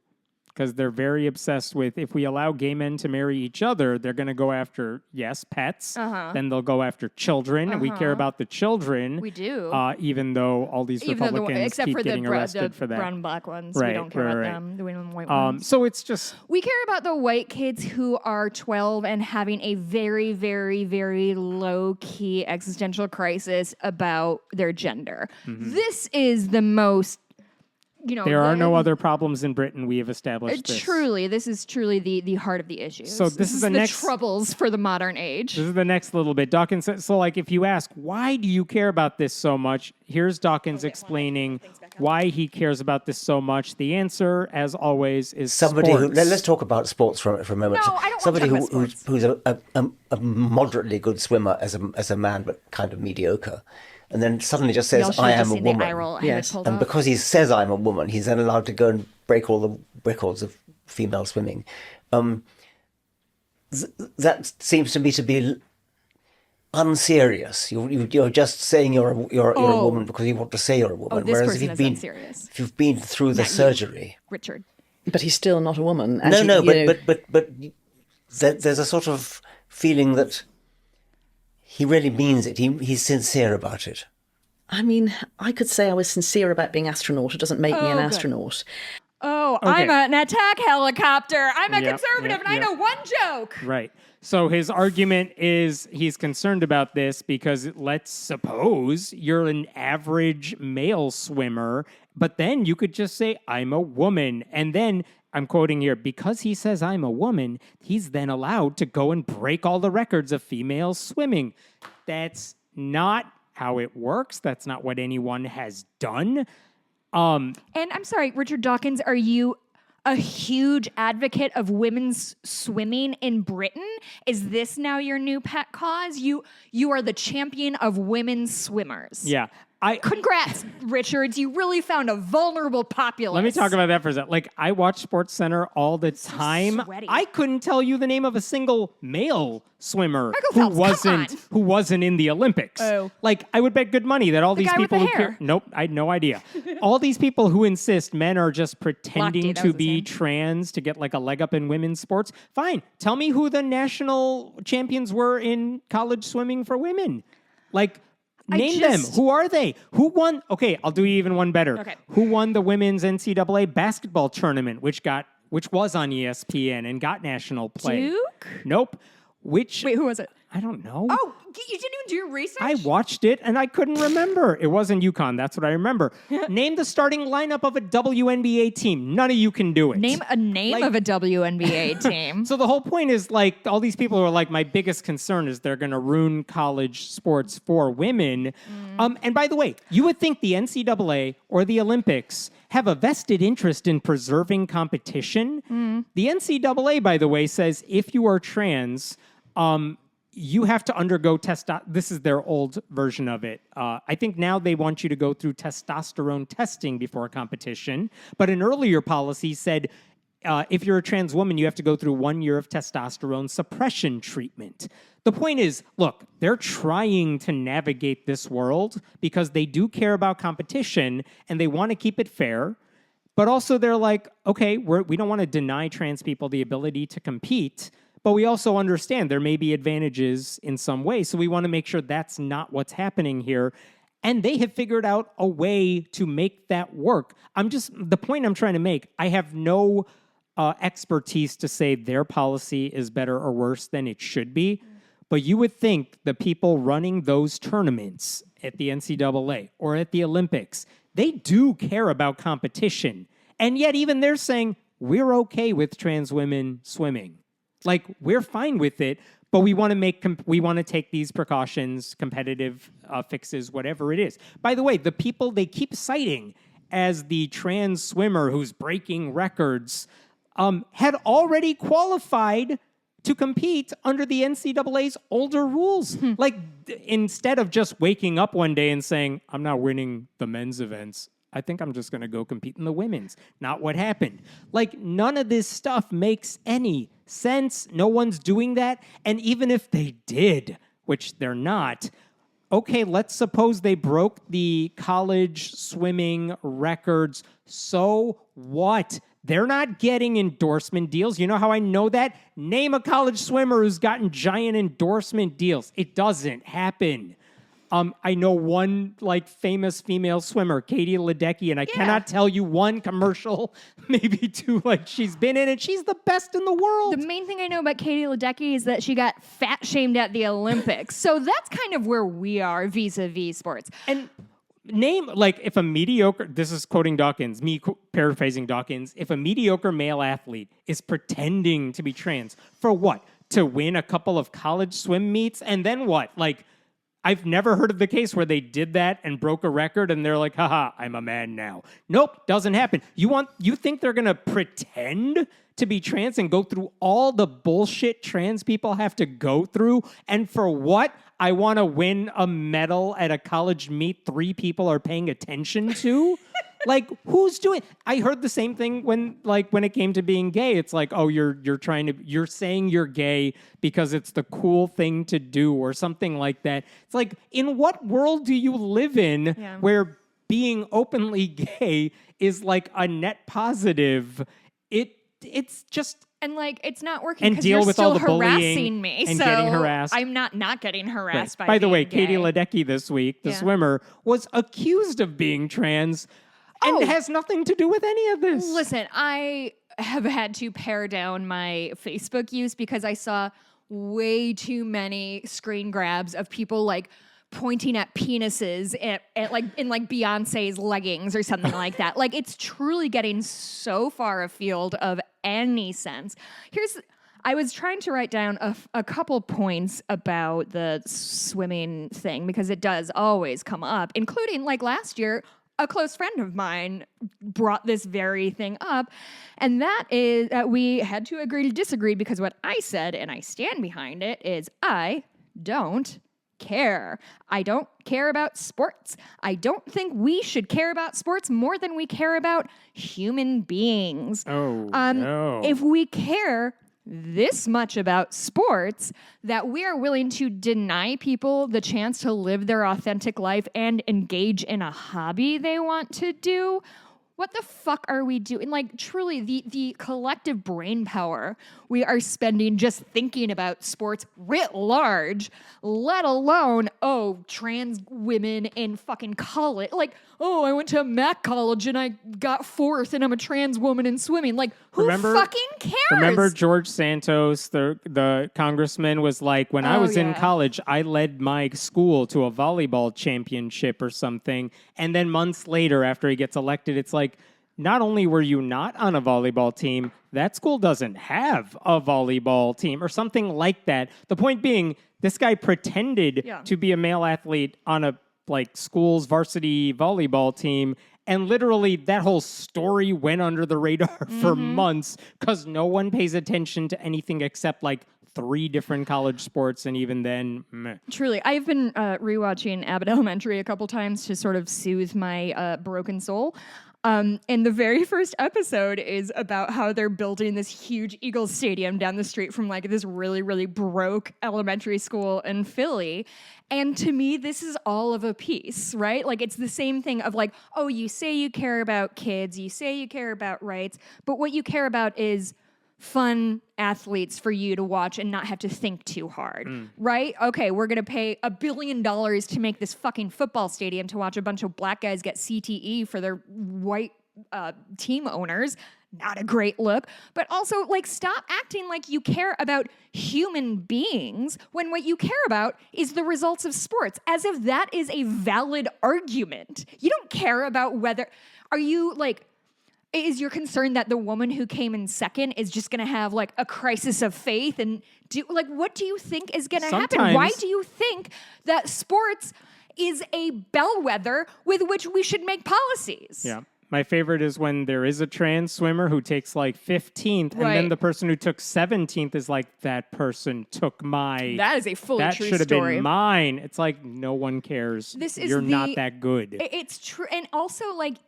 Because they're very obsessed with, if we allow gay men to marry each other, they're going to go after, pets. Then they'll go after children. We care about the children. We do. Even though all these Republicans keep getting arrested for that. Brown and black ones. We don't care about them. The white ones. So it's just... We care about the white kids who are 12 and having a very, very, very low-key existential crisis about their gender. This is the most... there are no other problems in Britain. We have established this. This is truly the heart of the issue. So this is the next troubles for the modern age. This is the next little bit. Dawkins says, so like if you ask, why do you care about this so much? Here's Dawkins explaining why he cares about this so much. The answer, as always, is somebody sports. Let's talk about sports for a moment. No, I don't somebody want to talk about sports. who's a moderately good swimmer as a man, but kind of mediocre. And then suddenly just says, I am a woman. Yes. And because he says I'm a woman, he's then allowed to go and break all the records of female swimming. That seems to me to be unserious. You're just saying you're a woman because you want to say you're a woman. Whereas if you've been through the surgery, Richard. But he's still not a woman. But there's a sort of feeling that he really means it. He's sincere about it. I mean, I could say I was sincere about being astronaut. It doesn't make me an astronaut. Oh, okay. I'm an attack helicopter. I'm a conservative, and I know one joke. Right. So his argument is he's concerned about this because let's suppose you're an average male swimmer, but then you could just say, I'm a woman. And then, I'm quoting here, because he says I'm a woman, he's then allowed to go and break all the records of female swimming. That's not how it works. That's not what anyone has done. And I'm sorry, Richard Dawkins, are you a huge advocate of women's swimming in Britain? Is this now your new pet cause? You are the champion of women's swimmers. Yeah. Congrats, Richards. You really found a vulnerable populace. Let me talk about that for a second. Like, I watch SportsCenter all the time. Sweaty. I couldn't tell you the name of a single male swimmer who wasn't in the Olympics. Oh. Like, I would bet good money that all these people who care. Nope, I had no idea. All these people who insist men are just pretending to be trans to get like a leg up in women's sports. Fine. Tell me who the national champions were in college swimming for women. Like, name them. Who are they? Who won? Okay, I'll do even one better. Okay. Who won the women's NCAA basketball tournament, which was on ESPN and got national play? Duke? Nope. Wait, who was it? I don't know. Oh, you didn't even do your research? I watched it and I couldn't remember. It wasn't UConn. That's what I remember. Name the starting lineup of a WNBA team. None of you can do it. Name a name of a WNBA team. So the whole point is, like, all these people who are like, my biggest concern is they're going to ruin college sports for women. And by the way, you would think the NCAA or the Olympics have a vested interest in preserving competition. The NCAA, by the way, says if you are trans, you have to undergo this is their old version of it. I think now they want you to go through testosterone testing before a competition. But an earlier policy said if you're a trans woman, you have to go through 1 year of testosterone suppression treatment. The point is, look, they're trying to navigate this world because they do care about competition and they want to keep it fair. But also they're like, okay, we don't want to deny trans people the ability to compete, but we also understand there may be advantages in some way. So we want to make sure that's not what's happening here. And they have figured out a way to make that work. The point I'm trying to make, I have no expertise to say their policy is better or worse than it should be. But you would think the people running those tournaments at the NCAA or at the Olympics, they do care about competition. And yet even they're saying, we're okay with trans women swimming. Like, we're fine with it, but we want to take these precautions, competitive fixes, whatever it is. By the way, the people they keep citing as the trans swimmer who's breaking records had already qualified to compete under the NCAA's older rules. Like, instead of just waking up one day and saying, I'm not winning the men's events, I think I'm just going to go compete in the women's. Not what happened. Like, none of this stuff makes any sense. No one's doing that. And even if they did, which they're not, okay, let's suppose they broke the college swimming records. So what? They're not getting endorsement deals. You know how I know that? Name a college swimmer who's gotten giant endorsement deals. It doesn't happen. I know one famous female swimmer, Katie Ledecky, and I cannot tell you one commercial, maybe two, she's been in, and she's the best in the world. The main thing I know about Katie Ledecky is that she got fat shamed at the Olympics. So that's kind of where we are vis-a-vis sports. And if a mediocre, this is quoting Dawkins, paraphrasing Dawkins, if a mediocre male athlete is pretending to be trans, for what? To win a couple of college swim meets? And then what? I've never heard of the case where they did that and broke a record and they're like, haha, I'm a man now. Nope, doesn't happen. You think they're going to pretend to be trans and go through all the bullshit trans people have to go through? And for what? I want to win a medal at a college meet 3 people are paying attention to? Who's doing? I heard the same thing when it came to being gay. It's like, oh, you're saying you're gay because it's the cool thing to do or something like that. It's like, in what world do you live in where being openly gay is a net positive? It's just. And it's not working because deal you're with still all the harassing me. and so getting harassed. I'm not getting harassed By the way, gay. Katie Ledecky this week, the swimmer, was accused of being trans and has nothing to do with any of this. Listen, I have had to pare down my Facebook use because I saw way too many screen grabs of people pointing at penises in Beyonce's leggings or something like that. It's truly getting so far afield of any sense. I was trying to write down a couple points about the swimming thing because it does always come up, including last year, a close friend of mine brought this very thing up, and that is that we had to agree to disagree because what I said, and I stand behind it, is I don't care. I don't care about sports. I don't think we should care about sports more than we care about human beings. Oh, no. If we care this much about sports that we are willing to deny people the chance to live their authentic life and engage in a hobby they want to do, what the fuck are we doing? Truly, the collective brain power we are spending just thinking about sports writ large, let alone, trans women in fucking college. I went to Mac College and I got 4th and I'm a trans woman in swimming. Who fucking cares? Remember George Santos, the congressman, was like, when I was in college, I led my school to a volleyball championship or something. And then months later, after he gets elected, it's like, not only were you not on a volleyball team, that school doesn't have a volleyball team or something like that. The point being, this guy pretended to be a male athlete on a school's varsity volleyball team, and literally that whole story went under the radar for months because no one pays attention to anything except 3 different college sports, and even then, meh. Truly, I've been rewatching Abbott Elementary a couple times to sort of soothe my broken soul. And the very first episode is about how they're building this huge Eagles stadium down the street from like this really, really broke elementary school in Philly. And to me, this is all of a piece, right? Like it's the same thing of like, oh, you say you care about kids, you say you care about rights, but what you care about is fun athletes for you to watch and not have to think too hard, right? Okay, we're going to pay $1 billion to make this fucking football stadium to watch a bunch of black guys get CTE for their white team owners. Not a great look. But also, like, stop acting like you care about human beings when what you care about is the results of sports, as if that is a valid argument. You don't care about whether... Are you, like... Is your concern that the woman who came in second is just going to have like a crisis of faith and what do you think is going to happen? Why do you think that sports is a bellwether with which we should make policies? Yeah. My favorite is when there is a trans swimmer who takes like 15th, and then the person who took 17th is like, that person took my... That is a fully true story. That should have been mine. It's like, no one cares. You're not that good. It's true. And also like...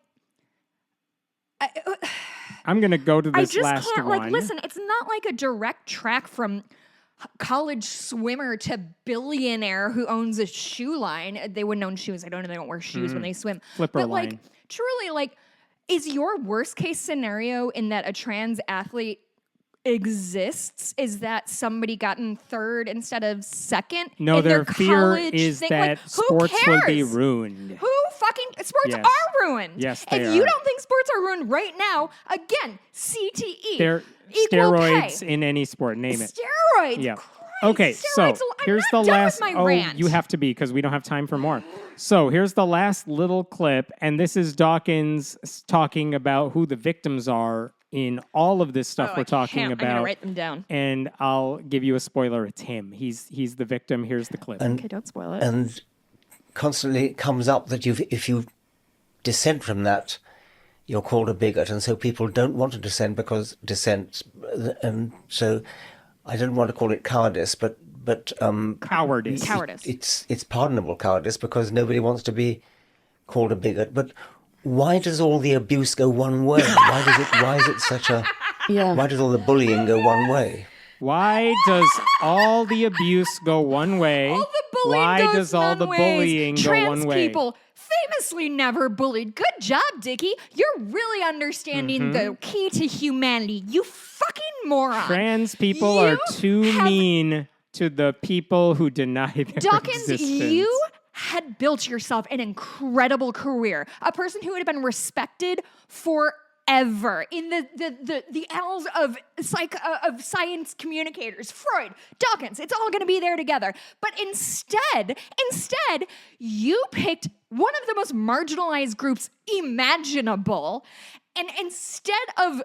I'm going to go to this last one. I just can't, like, listen, it's not like a direct track from college swimmer to billionaire who owns a shoe line. They wouldn't own shoes. I don't know. They don't wear shoes when they swim. Flipper but, line. like, truly, like, is your worst case scenario in that a trans athlete exists is that somebody got in third instead of second? No, their fear is thing? that like, sports will be ruined. Who fucking sports are ruined? Yes, they and are. You don't think sports are ruined right now? Again, CTE. They're steroids in any sport. Name it. Steroids. Yeah. Christ, Okay, so here's the last. Rant. You have to be because we don't have time for more. So here's the last little clip, and this is Dawkins talking about who the victims are in all of this stuff we're talking about. I'm gonna write them down. And I'll give you a spoiler. It's him. He's the victim. Here's the clip. Okay, don't spoil it. And constantly it comes up that if you dissent from that, you're called a bigot, and so people don't want to dissent because dissent, and so I don't want to call it cowardice, but cowardice. It's pardonable cowardice because nobody wants to be called a bigot. But why does all the abuse go one way? Why is it such a? Yeah. Why does all the bullying go one way? Why does all the abuse go one way? All the bullying Why goes does all the one bullying ways. go Trans one way? people famously never bullied. Good job, Dickie. You're really understanding the key to humanity. You fucking moron. Trans people are too mean to the people who deny their Dawkins, existence. you had built yourself an incredible career. A person who would have been respected forever in the annals of science communicators. Freud, Dawkins, it's all going to be there together. But instead, you picked one of the most marginalized groups imaginable, and instead of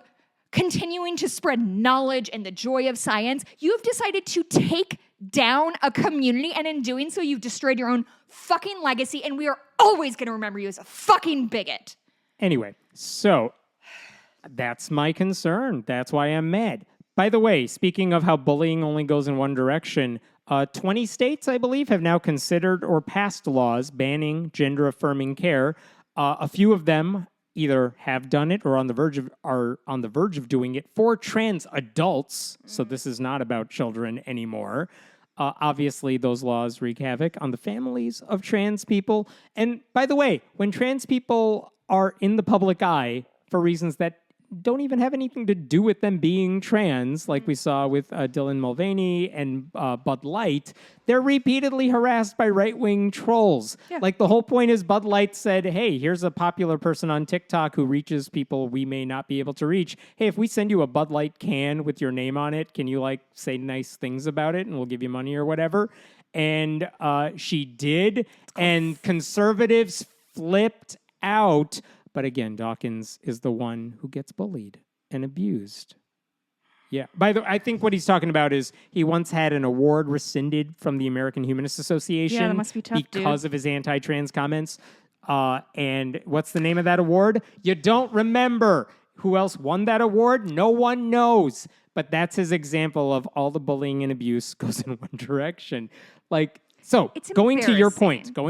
continuing to spread knowledge and the joy of science, you've decided to take down a community, and in doing so, you've destroyed your own fucking legacy, and we are always going to remember you as a fucking bigot. Anyway, so that's my concern. That's why I'm mad. By the way, speaking of how bullying only goes in one direction, 20 states, I believe, have now considered or passed laws banning gender-affirming care. A few of them either have done it or are on the verge of doing it for trans adults. So this is not about children anymore. Obviously, those laws wreak havoc on the families of trans people. And by the way, when trans people are in the public eye for reasons that don't even have anything to do with them being trans, like we saw with Dylan Mulvaney and Bud Light, they're repeatedly harassed by right-wing trolls. Yeah. Like, the whole point is Bud Light said, hey, here's a popular person on TikTok who reaches people we may not be able to reach. Hey, if we send you a Bud Light can with your name on it, can you, like, say nice things about it and we'll give you money or whatever? And she did, and conservatives flipped out. But again, Dawkins is the one who gets bullied and abused. Yeah. By the way, I think what he's talking about is he once had an award rescinded from the American Humanist Association. Yeah, that must be tough, because of his anti-trans comments. And what's the name of that award? You don't remember. Who else won that award? No one knows. But that's his example of all the bullying and abuse goes in one direction. Like, so going to your point How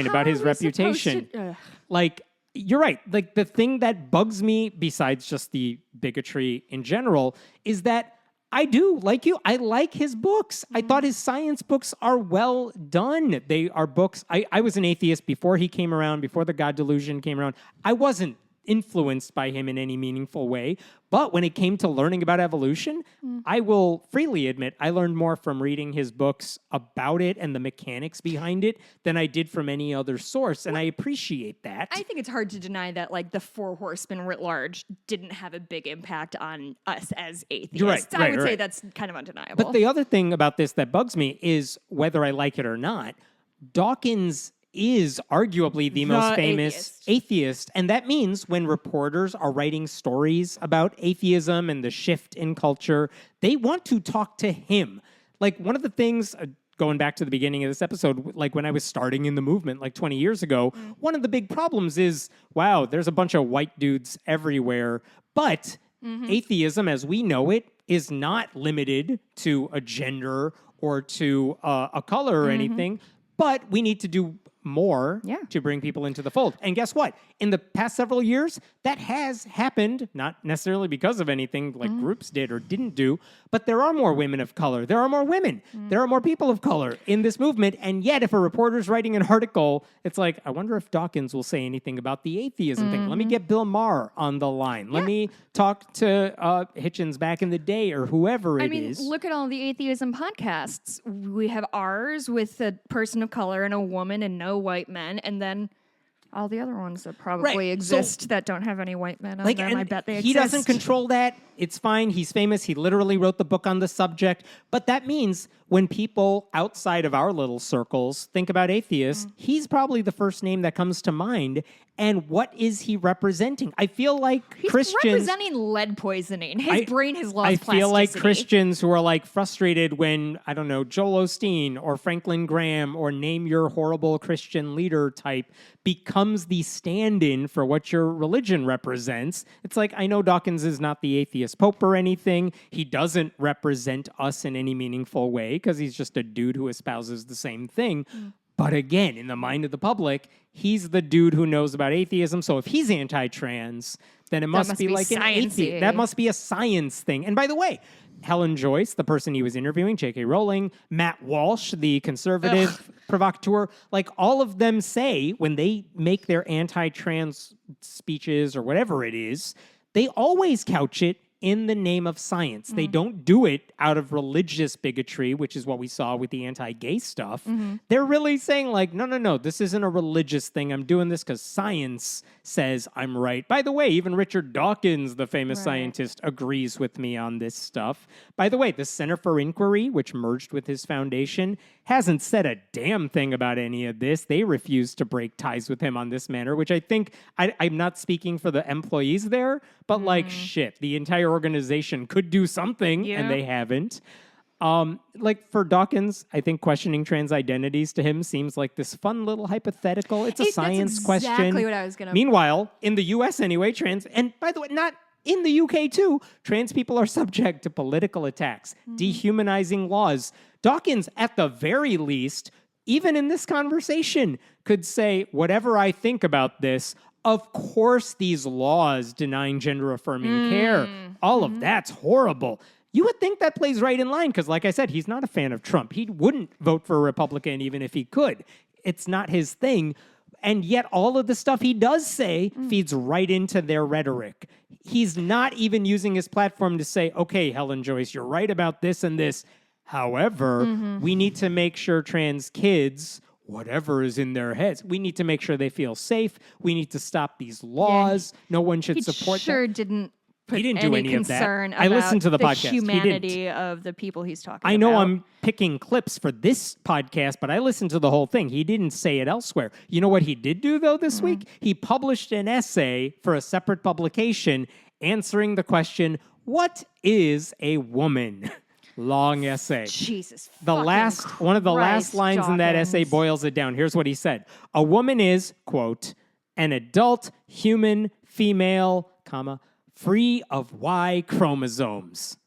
about his reputation, like, you're right. Like, the thing that bugs me, besides just the bigotry in general, is that I do, like you, I like his books. I thought his science books are well done. They are books. I was an atheist before he came around, before the God Delusion came around. I wasn't influenced by him in any meaningful way. But when it came to learning about evolution, I will freely admit I learned more from reading his books about it and the mechanics behind it than I did from any other source. And I appreciate that. I think it's hard to deny that, like, the Four Horsemen writ large didn't have a big impact on us as atheists. You're right, I would say that's kind of undeniable. But the other thing about this that bugs me is, whether I like it or not, Dawkins is arguably the most famous atheist. And that means when reporters are writing stories about atheism and the shift in culture, they want to talk to him. Like, one of the things, going back to the beginning of this episode, like when I was starting in the movement like 20 years ago, one of the big problems is, wow, there's a bunch of white dudes everywhere. But atheism, as we know it, is not limited to a gender or to a color or anything. But we need to do more to bring people into the fold. And guess what? In the past several years, that has happened, not necessarily because of anything like groups did or didn't do, but there are more women of color. There are more women. There are more people of color in this movement. And yet, if a reporter's writing an article, it's like, I wonder if Dawkins will say anything about the atheism thing. Let me get Bill Maher on the line. Let me talk to Hitchens back in the day or whoever it is. Look at all the atheism podcasts. We have ours with a person of color and a woman and no white men, and then all the other ones that probably exist that don't have any white men on them. I bet they exist. He doesn't control that. It's fine. He's famous. He literally wrote the book on the subject. But that means when people outside of our little circles think about atheists, he's probably the first name that comes to mind. And what is he representing? I feel like he's Christians... representing lead poisoning. His brain has lost plasticity. I feel like Christians who are like frustrated when, I don't know, Joel Osteen or Franklin Graham or name your horrible Christian leader type becomes the stand-in for what your religion represents. It's like, I know Dawkins is not the atheist pope or anything. He doesn't represent us in any meaningful way because he's just a dude who espouses the same thing. But again, in the mind of the public, he's the dude who knows about atheism. So if he's anti-trans, then it must be like an atheist. That must be a science thing. And by the way, Helen Joyce, the person he was interviewing, J.K. Rowling, Matt Walsh, the conservative provocateur, like all of them say when they make their anti-trans speeches or whatever it is, they always couch it in the name of science. They don't do it out of religious bigotry, which is what we saw with the anti-gay stuff. They're really saying like, no, this isn't a religious thing. I'm doing this because science says I'm right. By the way, even Richard Dawkins, the famous scientist, agrees with me on this stuff. By the way, the Center for Inquiry, which merged with his foundation, hasn't said a damn thing about any of this. They refuse to break ties with him on this matter, which I think, I'm not speaking for the employees there, but like, shit, the entire organization could do something, and they haven't. Like for Dawkins, I think questioning trans identities to him seems like this fun little hypothetical. It's a science question. That's exactly what I was going to... Meanwhile, in the U.S. anyway, and by the way, not in the UK too, trans people are subject to political attacks, dehumanizing laws. Dawkins, at the very least, even in this conversation, could say, whatever I think about this, of course these laws denying gender-affirming care, all of that's horrible. You would think that plays right in line because, like I said, he's not a fan of Trump. He wouldn't vote for a Republican even if he could. It's not his thing. And yet all of the stuff he does say feeds right into their rhetoric. He's not even using his platform to say, okay, Helen Joyce, you're right about this and this. However, we need to make sure trans kids, whatever is in their heads, we need to make sure they feel safe. We need to stop these laws. No one should support that. Didn't put he didn't any do any of that. concern I listened to the podcast. Humanity of the people he's talking about. I know I'm picking clips for this podcast, but I listened to the whole thing. He didn't say it elsewhere. You know what he did do, though, this week? He published an essay for a separate publication answering the question, what is a woman? Long essay. Jesus. One of the last lines in that essay boils it down. Here's what he said. A woman is, quote, an adult human female, comma, free of Y chromosomes.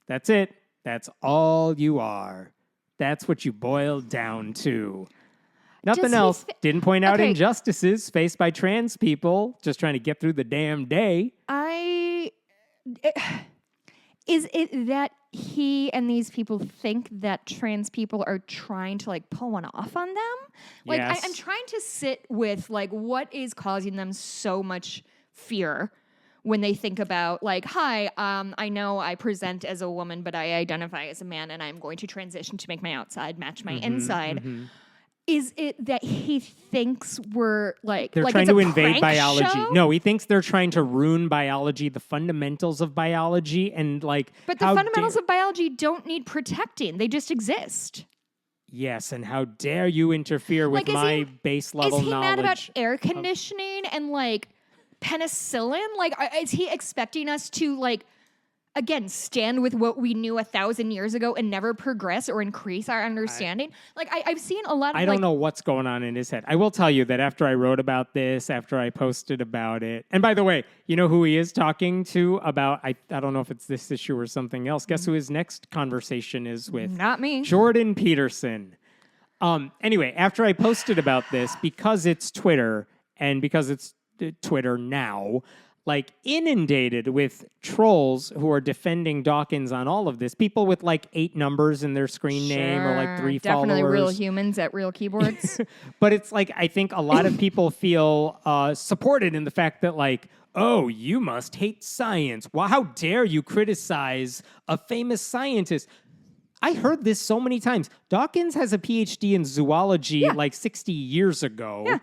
That's it. That's all you are. That's what you boil down to. Nothing else. Didn't point out injustices faced by trans people just trying to get through the damn day. Is it that he and these people think that trans people are trying to like pull one off on them? Like Yes. I'm trying to sit with like what is causing them so much fear when they think about like, hi, I know I present as a woman, but I identify as a man, and I'm going to transition to make my outside match my inside. Is it that he thinks we're like they're like trying it's to a invade prank biology? show? No, he thinks they're trying to ruin biology, the fundamentals of biology, and like. But the fundamentals of biology don't need protecting; they just exist. Yes, and how dare you interfere with Like, my base level knowledge? Is he mad about air conditioning and like penicillin? Like, is he expecting us to like? Again, stand with what we knew 1,000 years ago and never progress or increase our understanding. I've seen a lot of. I don't know what's going on in his head. I will tell you that after I wrote about this, after I posted about it, and by the way, you know who he is talking to about? I don't know if it's this issue or something else. Guess who his next conversation is with? Not me. Jordan Peterson. Anyway, after I posted about this, because it's Twitter and because it's Twitter now, like inundated with trolls who are defending Dawkins on all of this. People with like 8 numbers in their screen name or like 3 definitely followers. Real humans at real keyboards. But it's like, I think a lot of people feel supported in the fact that like, oh, you must hate science. Well, how dare you criticize a famous scientist? I heard this so many times. Dawkins has a PhD in zoology like 60 years ago. Yeah.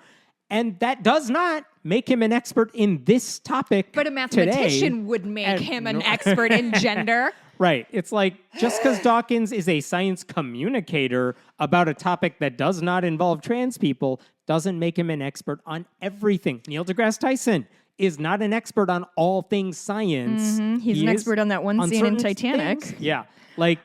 And that does not make him an expert in this topic. But a mathematician would make him an expert in gender. Right. It's like, just because Dawkins is a science communicator about a topic that does not involve trans people doesn't make him an expert on everything. Neil deGrasse Tyson is not an expert on all things science. Mm-hmm. He's an expert on that one scene in Titanic. Things. Yeah. Like,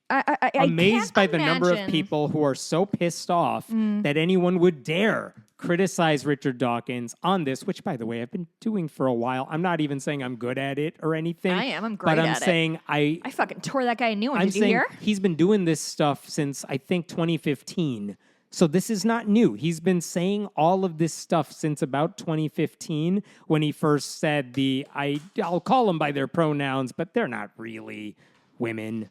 I amazed by the imagine. number of people who are so pissed off that anyone would dare criticize Richard Dawkins on this, which, by the way, I've been doing for a while. I'm not even saying I'm good at it or anything. I am. I'm great at it. But I'm saying I fucking tore that guy a new one. I'm Did you saying hear? He's been doing this stuff since, I think, 2015. So this is not new. He's been saying all of this stuff since about 2015 when he first said I'll call them by their pronouns, but they're not really women.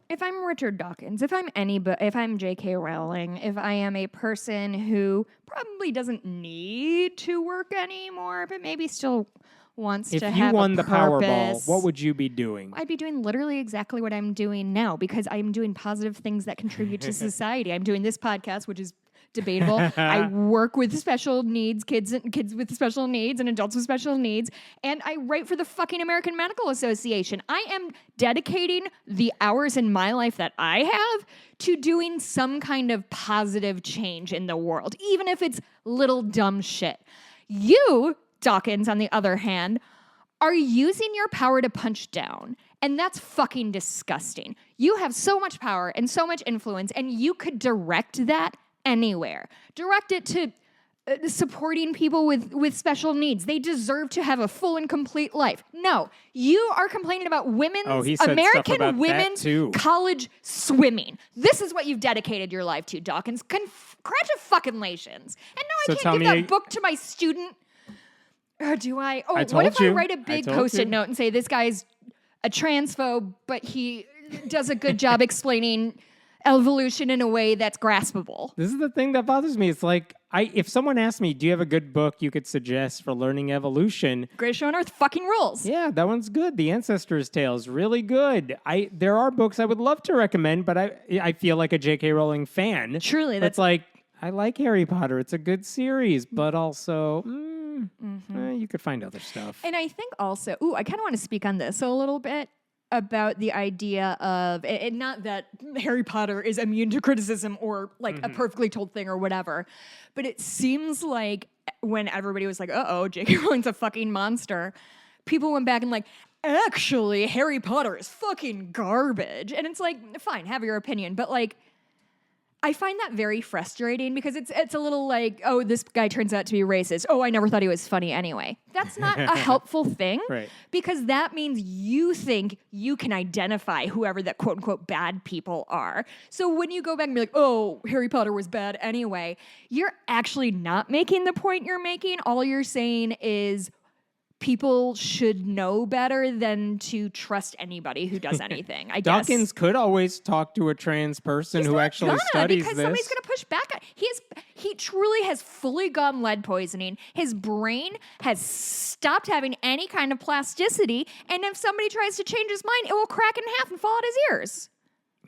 If I'm Richard Dawkins, if I'm J.K. Rowling, if I am a person who probably doesn't need to work anymore, but maybe still wants to have a purpose. If you won the Powerball, what would you be doing? I'd be doing literally exactly what I'm doing now because I'm doing positive things that contribute to society. I'm doing this podcast, which is debatable. I work with special needs kids with special needs and adults with special needs, and I write for the fucking American Medical Association. I am dedicating the hours in my life that I have to doing some kind of positive change in the world, even if it's little dumb shit. You, Dawkins, on the other hand, are using your power to punch down. And that's fucking disgusting. You have so much power and so much influence, and you could direct that anywhere. Direct it to supporting people with special needs. They deserve to have a full and complete life. No, you are complaining about American women's college swimming. This is what you've dedicated your life to, Dawkins. Congratulations. And no, I can't give that book to my student. Or do I? Oh, what if I write a big Post-it note and say this guy's a transphobe, but he does a good job explaining evolution in a way that's graspable? This is the thing that bothers me. It's like, if someone asked me, do you have a good book you could suggest for learning evolution? Greatest Show on Earth fucking rules. Yeah, that one's good. The Ancestors' Tale is really good. There are books I would love to recommend, but I feel like a J.K. Rowling fan. Truly. That's like, I like Harry Potter. It's a good series, but also... you could find other stuff. And I think also, I kind of want to speak on this a little bit about the idea of, and not that Harry Potter is immune to criticism or like a perfectly told thing or whatever, but it seems like when everybody was like, J.K. Rowling's a fucking monster, people went back and like, actually, Harry Potter is fucking garbage. And it's like, fine, have your opinion, but like, I find that very frustrating because it's a little like, oh, this guy turns out to be racist. Oh, I never thought he was funny anyway. That's not a helpful thing, right? Because that means you think you can identify whoever that quote unquote bad people are. So when you go back and be like, oh, Harry Potter was bad anyway, you're actually not making the point you're making. All you're saying is people should know better than to trust anybody who does anything. I guess Dawkins could always talk to a trans person who actually studies because this. Somebody's going to push back. He truly has fully gone lead poisoning. His brain has stopped having any kind of plasticity, and if somebody tries to change his mind, it will crack in half and fall out his ears.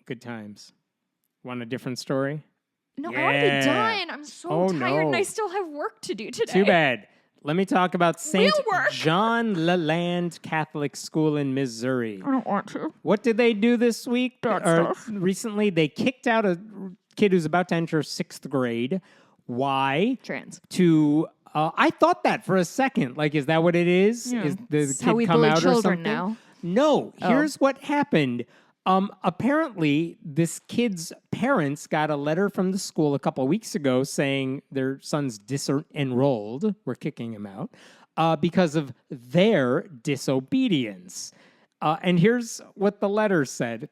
Good times. Want a different story? No, I want to be done. I'm so tired, and I still have work to do today. Too bad. Let me talk about St. John Leland Catholic School in Missouri. I don't want to. What did they do this week? Recently, they kicked out a kid who's about to enter 6th grade. Why? Trans. I thought that for a second. Like, is that what it is? Yeah. Is the how kid we come bully out or children something? now. No. Here's what happened. Apparently, this kid's parents got a letter from the school a couple of weeks ago saying their son's disenrolled. We're kicking him out because of their disobedience. And here's what the letter said.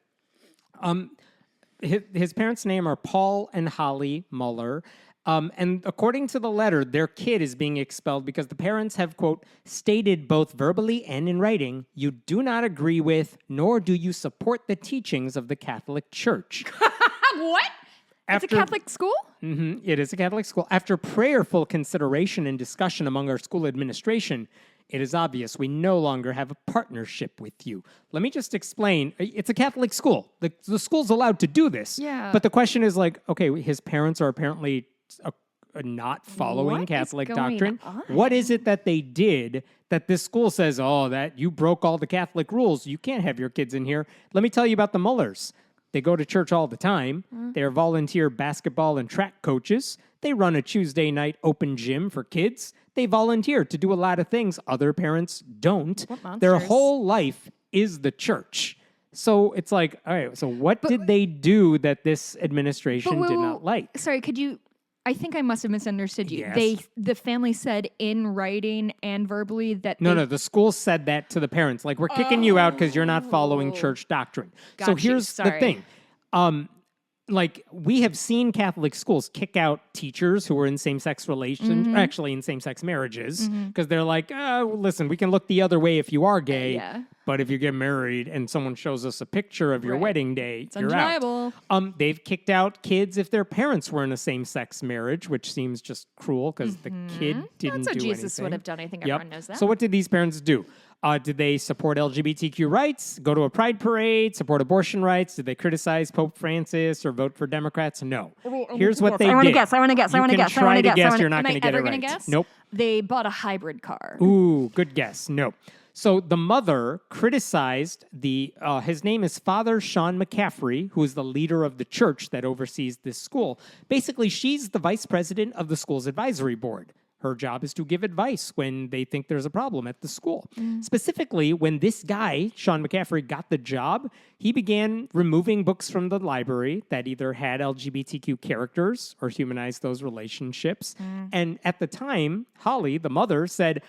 His parents' name are Paul and Holly Muller. And according to the letter, their kid is being expelled because the parents have, quote, stated both verbally and in writing, you do not agree with, nor do you support the teachings of the Catholic Church. What? It's a Catholic school? Mm-hmm, it is a Catholic school. After prayerful consideration and discussion among our school administration, it is obvious we no longer have a partnership with you. Let me just explain. It's a Catholic school. The school's allowed to do this. Yeah. But the question is like, okay, his parents are apparently not following What Catholic is going doctrine. on? What is it that they did that this school says, oh, that you broke all the Catholic rules. You can't have your kids in here. Let me tell you about the Mullers. They go to church all the time. They're volunteer basketball and track coaches. They run a Tuesday night open gym for kids. They volunteer to do a lot of things other parents don't. Their whole life is the church. So it's like, all right, so what did they do that this administration did not like? Sorry, could you... I think I must have misunderstood you. Yes. The family said in writing and verbally that No, the school said that to the parents. Like, we're kicking you out because you're not following church doctrine. So here's the thing. Like, we have seen Catholic schools kick out teachers who are in same-sex relations, actually in same-sex marriages, because they're like, listen, we can look the other way if you are gay, but if you get married and someone shows us a picture of your wedding day, you're undeniable. out. They've kicked out kids if their parents were in a same-sex marriage, which seems just cruel because the kid didn't do anything. That's what Jesus would have done. I think everyone knows that. So what did these parents do? Did they support LGBTQ rights, go to a pride parade, support abortion rights? Did they criticize Pope Francis or vote for Democrats? No. Here's what they did. I want to guess. Try to guess. You're not going to get it right. Am I ever going to guess? Nope. They bought a hybrid car. Ooh, good guess. No. So the mother criticized his name is Father Sean McCaffrey, who is the leader of the church that oversees this school. Basically, she's the vice president of the school's advisory board. Her job is to give advice when they think there's a problem at the school. Specifically, when this guy, Sean McCaffrey, got the job, he began removing books from the library that either had LGBTQ characters or humanized those relationships. And at the time, Holly, the mother, said,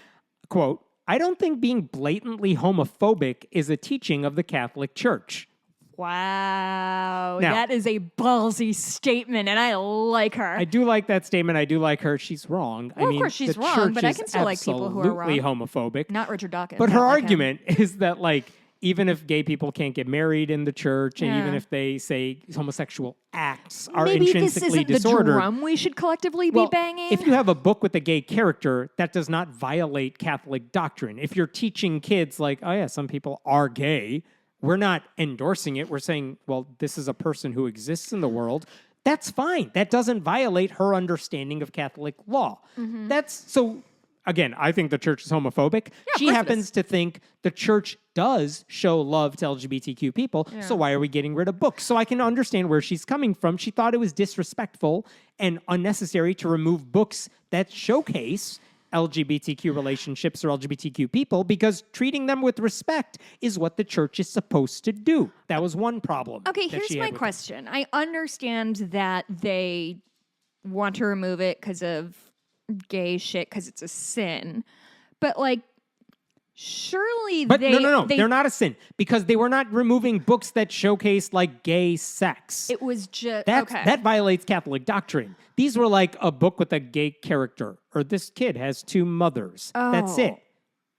quote, I don't think being blatantly homophobic is a teaching of the Catholic Church. Wow. Now, that is a ballsy statement, and I like her. I do like that statement. I do like her. She's wrong. Well, I mean, of course she's wrong, but I can still like people who are wrong. Absolutely homophobic. Not Richard Dawkins. But her argument is that, like, even if gay people can't get married in the church, and even if they say homosexual acts are intrinsically disordered. Maybe this isn't the drum we should collectively be banging? If you have a book with a gay character, that does not violate Catholic doctrine. If you're teaching kids, like, oh yeah, some people are gay, we're not endorsing it. We're saying, well, this is a person who exists in the world. That's fine. That doesn't violate her understanding of Catholic law. So, again, I think the church is homophobic. She happens to think the church does show love to LGBTQ people. So why are we getting rid of books? So I can understand where she's coming from. She thought it was disrespectful and unnecessary to remove books that showcase LGBTQ relationships or LGBTQ people because treating them with respect is what the church is supposed to do. That was one problem. Okay, here's my question. I understand that they want to remove it because of gay shit because it's a sin. But, like, surely no. They're not a sin because they were not removing books that showcase, like, gay sex. It was just... That violates Catholic doctrine. These were like a book with a gay character, or this kid has two mothers. Oh. That's it.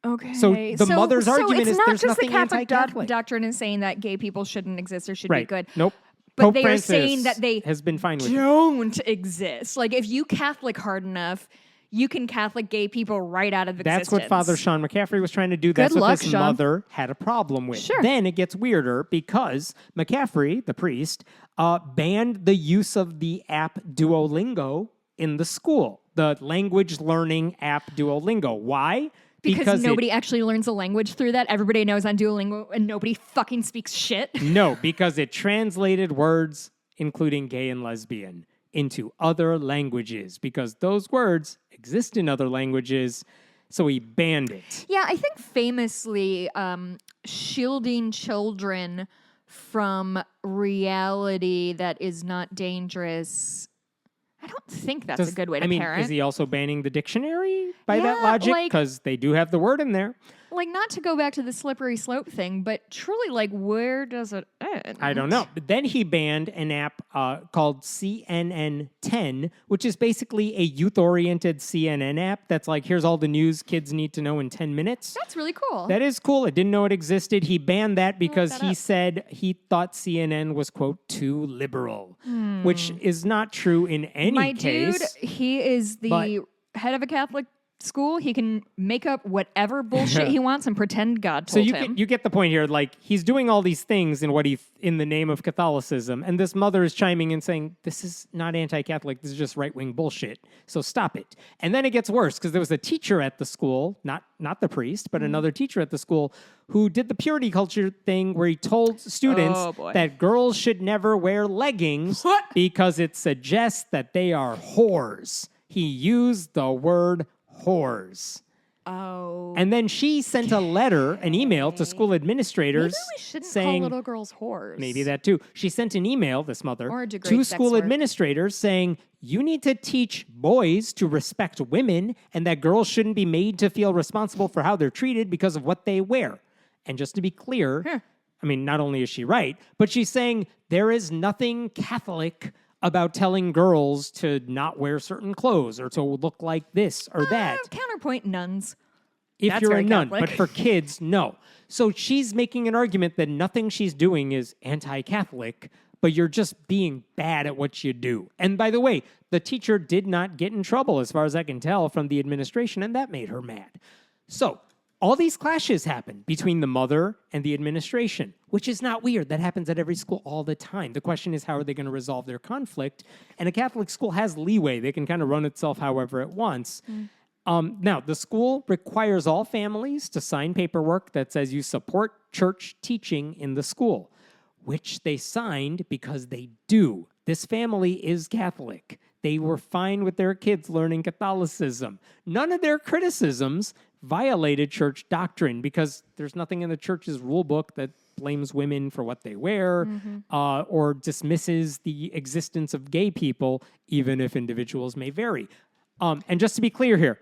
Okay. So the mother's argument is there's nothing Catholic anti-Catholic. doctrine is saying that gay people shouldn't exist or should right. be good. Nope. But Pope they Francis are saying that they has been fine with don't exist. Like, if you Catholic hard enough, you can Catholic gay people right out of existence. That's what Father Sean McCaffrey was trying to do. That's what this mother had a problem with. Sure. Then it gets weirder because McCaffrey, the priest, banned the use of the app Duolingo in the school, the language learning app Duolingo. Why? Because nobody actually learns a language through that. Everybody knows on Duolingo and nobody fucking speaks shit. No, because it translated words, including gay and lesbian, into other languages because those words exist in other languages, so he banned it. Yeah, I think famously shielding children from reality that is not dangerous, I don't think that's a good way to parent. Is he also banning the dictionary by that logic? Because they do have the word in there. Like, not to go back to the slippery slope thing, but truly, like, where does it end? I don't know. But then he banned an app called CNN 10, which is basically a youth-oriented CNN app that's like, here's all the news kids need to know in 10 minutes. That's really cool. That is cool. I didn't know it existed. He banned that because he said he thought CNN was, quote, too liberal, which is not true in any case. My dude, he is the head of a Catholic school. He can make up whatever bullshit he wants and pretend God told him. You get the point here. Like, he's doing all these things in the name of Catholicism, and this mother is chiming in saying, this is not anti-Catholic, this is just right-wing bullshit, so stop it. And then it gets worse, because there was a teacher at the school, not the priest, but another teacher at the school, who did the purity culture thing where he told students that girls should never wear leggings because it suggests that they are whores. He used the word whores. Oh. And then she sent a letter, an email to school administrators Maybe we shouldn't saying, call little girls whores. Maybe that too. She sent an email, this mother, Or a degrade to sex school work. administrators saying, you need to teach boys to respect women and that girls shouldn't be made to feel responsible for how they're treated because of what they wear. And just to be clear, I mean, not only is she right, but she's saying there is nothing Catholic about telling girls to not wear certain clothes or to look like this or that. Counterpoint, nuns. If That's you're a very nun, Catholic. but for kids, no. So she's making an argument that nothing she's doing is anti-Catholic, but you're just being bad at what you do. And by the way, the teacher did not get in trouble, as far as I can tell, from the administration, and that made her mad. So all these clashes happen between the mother and the administration, which is not weird. That happens at every school all the time. The question is, how are they going to resolve their conflict? And a Catholic school has leeway. They can kind of run itself however it wants. Now, the school requires all families to sign paperwork that says you support church teaching in the school, which they signed because they do. This family is Catholic. They were fine with their kids learning Catholicism. None of their criticisms violated church doctrine because there's nothing in the church's rule book that blames women for what they wear or dismisses the existence of gay people, even if individuals may vary. And just to be clear here,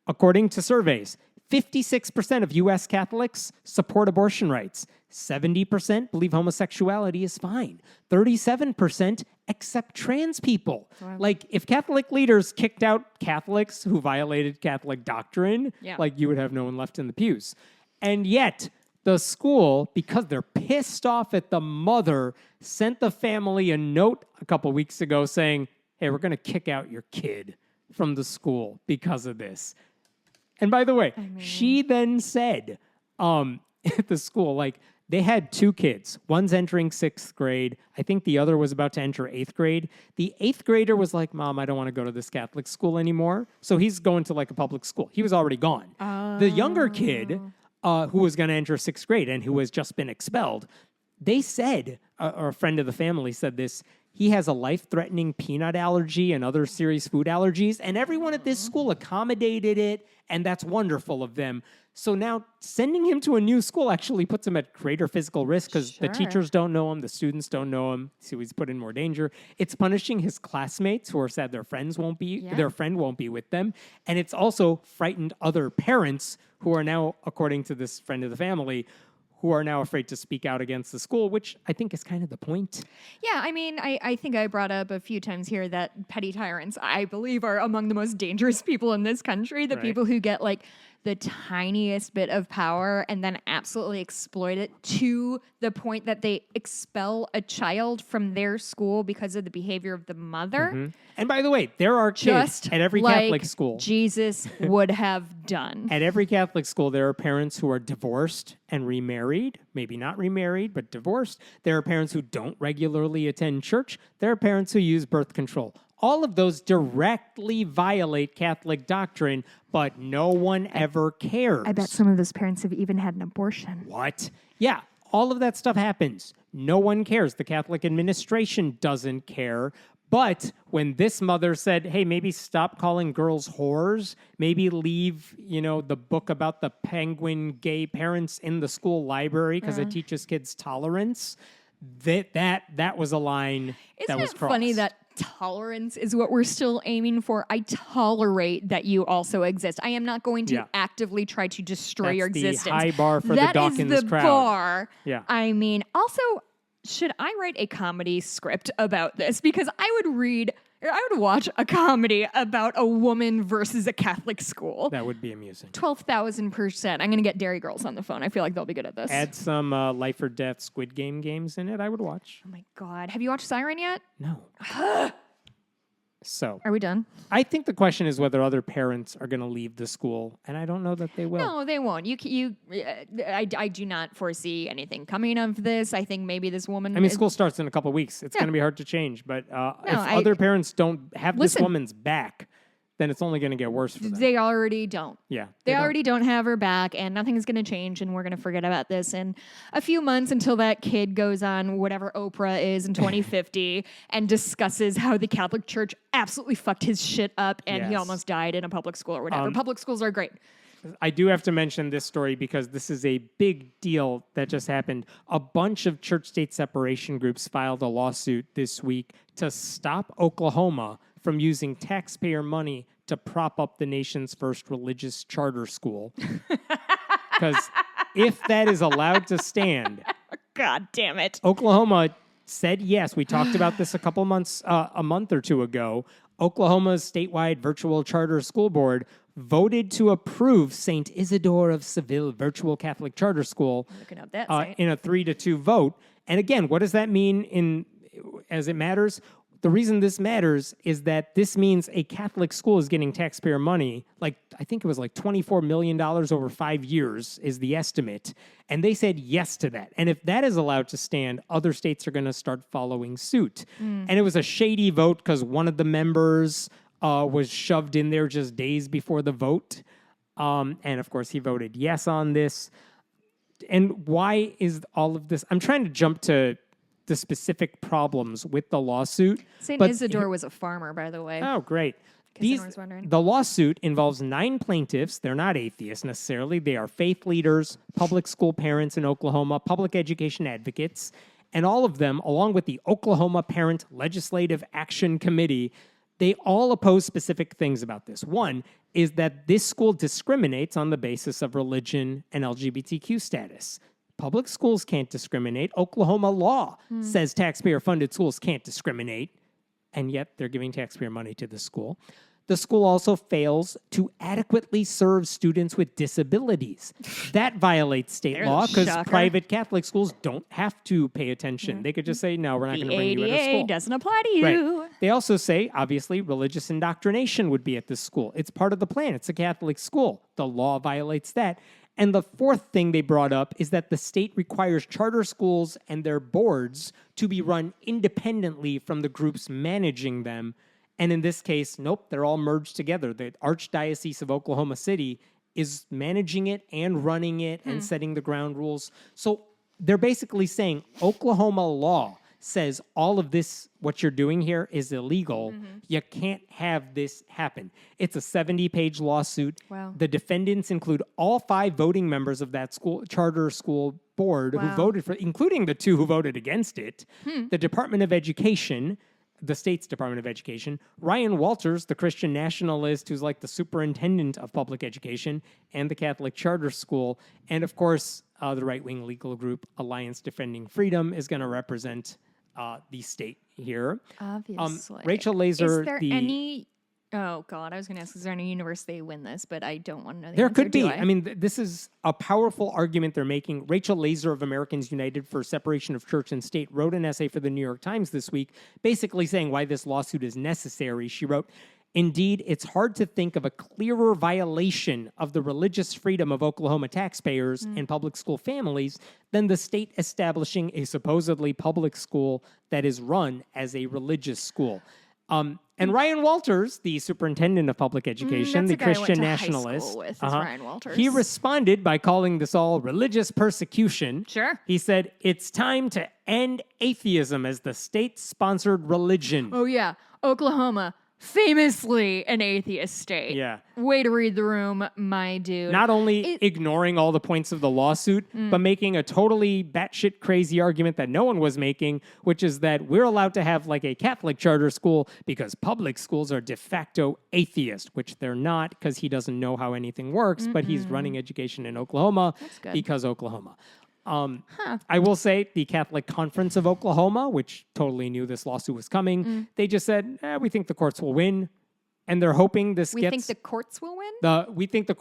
according to surveys, 56% of U.S. Catholics support abortion rights. 70% believe homosexuality is fine. 37% accept trans people. Wow. Like, if Catholic leaders kicked out Catholics who violated Catholic doctrine, like, you would have no one left in the pews. And yet, the school, because they're pissed off at the mother, sent the family a note a couple weeks ago saying, hey, we're going to kick out your kid from the school because of this. And by the way, she then said at the school, like, they had two kids. One's entering 6th grade. I think the other was about to enter 8th grade. The 8th grader was like, Mom, I don't want to go to this Catholic school anymore. So he's going to like a public school. He was already gone. The younger kid, who was going to enter 6th grade and who has just been expelled, they said, or a friend of the family said this, He has a life-threatening peanut allergy and other serious food allergies, and everyone at this school accommodated it, and that's wonderful of them. So now sending him to a new school actually puts him at greater physical risk because the teachers don't know him, the students don't know him, so he's put in more danger. It's punishing his classmates who are sad their friends won't be, their friend won't be with them, and it's also frightened other parents who are now, according to this friend of the family, who are now afraid to speak out against the school, which I think is kind of the point. Yeah, I mean, I think I brought up a few times here that petty tyrants, I believe, are among the most dangerous people in this country. The people who get like the tiniest bit of power and then absolutely exploit it to the point that they expel a child from their school because of the behavior of the mother. Mm-hmm. And by the way, there are kids at every Catholic school. Jesus would have done. At every Catholic school, there are parents who are divorced and remarried, maybe not remarried, but divorced. There are parents who don't regularly attend church. There are parents who use birth control. All of those directly violate Catholic doctrine, but no one ever cares. I bet some of those parents have even had an abortion. What? Yeah, all of that stuff happens. No one cares. The Catholic administration doesn't care. But when this mother said, hey, maybe stop calling girls whores, maybe leave, the book about the penguin gay parents in the school library because it teaches kids tolerance, that was a line that was crossed. Isn't it funny that tolerance is what we're still aiming for? I tolerate that you also exist. I am not going to actively try to destroy your existence. That's the high bar for the Dawkins crowd. That is the bar. Yeah. I mean, also, should I write a comedy script about this? Because I would watch a comedy about a woman versus a Catholic school. That would be amusing. 12,000%. I'm going to get Dairy Girls on the phone. I feel like they'll be good at this. Add some life or death Squid Game games in it, I would watch. Oh my God. Have you watched Siren yet? No. So, are we done? I think the question is whether other parents are going to leave the school, and I don't know that they will. No, they won't. I do not foresee anything coming of this. I think maybe this woman. I mean, school starts in a couple of weeks. It's going to be hard to change, but if other parents don't have this woman's back, then it's only going to get worse for them. They already don't. Yeah. They already don't have her back, and nothing's going to change, and we're going to forget about this in a few months until that kid goes on whatever Oprah is in 2050 and discusses how the Catholic Church absolutely fucked his shit up and he almost died in a public school or whatever. Public schools are great. I do have to mention this story because this is a big deal that just happened. A bunch of church-state separation groups filed a lawsuit this week to stop Oklahoma from using taxpayer money to prop up the nation's first religious charter school. Because if that is allowed to stand... God damn it. Oklahoma said yes. We talked about this a month or two ago. Oklahoma's statewide virtual charter school board voted to approve St. Isidore of Seville Virtual Catholic Charter School looking up that in a 3-2 vote. And again, what does that mean as it matters? The reason this matters is that this means a Catholic school is getting taxpayer money, I think it was $24 million over 5 years is the estimate. And they said yes to that. And if that is allowed to stand, other states are going to start following suit. And it was a shady vote because one of the members was shoved in there just days before the vote. And of course, he voted yes on this. And why is all of this? I'm trying to jump to the specific problems with the lawsuit. St. Isidore was a farmer, by the way. Oh, great. The lawsuit involves 9 plaintiffs. They're not atheists necessarily. They are faith leaders, public school parents in Oklahoma, public education advocates, and all of them, along with the Oklahoma Parent Legislative Action Committee, they all oppose specific things about this. One is that this school discriminates on the basis of religion and LGBTQ status. Public schools can't discriminate. Oklahoma law says taxpayer-funded schools can't discriminate, and yet they're giving taxpayer money to the school. The school also fails to adequately serve students with disabilities. That violates state law because private Catholic schools don't have to pay attention. They could just say, no, we're not going to bring you out of school. The ADA doesn't apply to you. Right. They also say, obviously, religious indoctrination would be at this school. It's part of the plan. It's a Catholic school. The law violates that. And the fourth thing they brought up is that the state requires charter schools and their boards to be run independently from the groups managing them. And in this case, nope, they're all merged together. The Archdiocese of Oklahoma City is managing it and running it and setting the ground rules. So they're basically saying Oklahoma law says all of this, what you're doing here is illegal. You can't have this happen. It's a 70-page lawsuit. Wow. The defendants include all 5 voting members of that charter school board who voted for, including the 2 who voted against it, the Department of Education, the state's Department of Education, Ryan Walters, the Christian nationalist who's like the superintendent of public education, and the Catholic charter school. And of course, the right-wing legal group Alliance Defending Freedom is going to represent the state here. Obviously. Rachel Laser. Is there any... Oh, God, I was going to ask, is there any universe they win this? But I don't want to know the There answer, could be. do I mean, this is a powerful argument they're making. Rachel Laser of Americans United for Separation of Church and State wrote an essay for the New York Times this week, basically saying why this lawsuit is necessary. She wrote, "Indeed, it's hard to think of a clearer violation of the religious freedom of Oklahoma taxpayers and public school families than the state establishing a supposedly public school that is run as a religious school." And Ryan Walters, the superintendent of public education, the Christian nationalist, with, Ryan Walters. he responded by calling this all religious persecution. Sure. He said, "It's time to end atheism as the state-sponsored religion." Oh, yeah. Oklahoma, famously an atheist state. Yeah. Way to read the room, my dude. Not only ignoring all the points of the lawsuit, but making a totally batshit crazy argument that no one was making, which is that we're allowed to have like a Catholic charter school because public schools are de facto atheist, which they're not because he doesn't know how anything works, but he's running education in Oklahoma because Oklahoma. I will say the Catholic Conference of Oklahoma, which totally knew this lawsuit was coming, they just said, we think the courts will win. And they're hoping this We think the courts will win?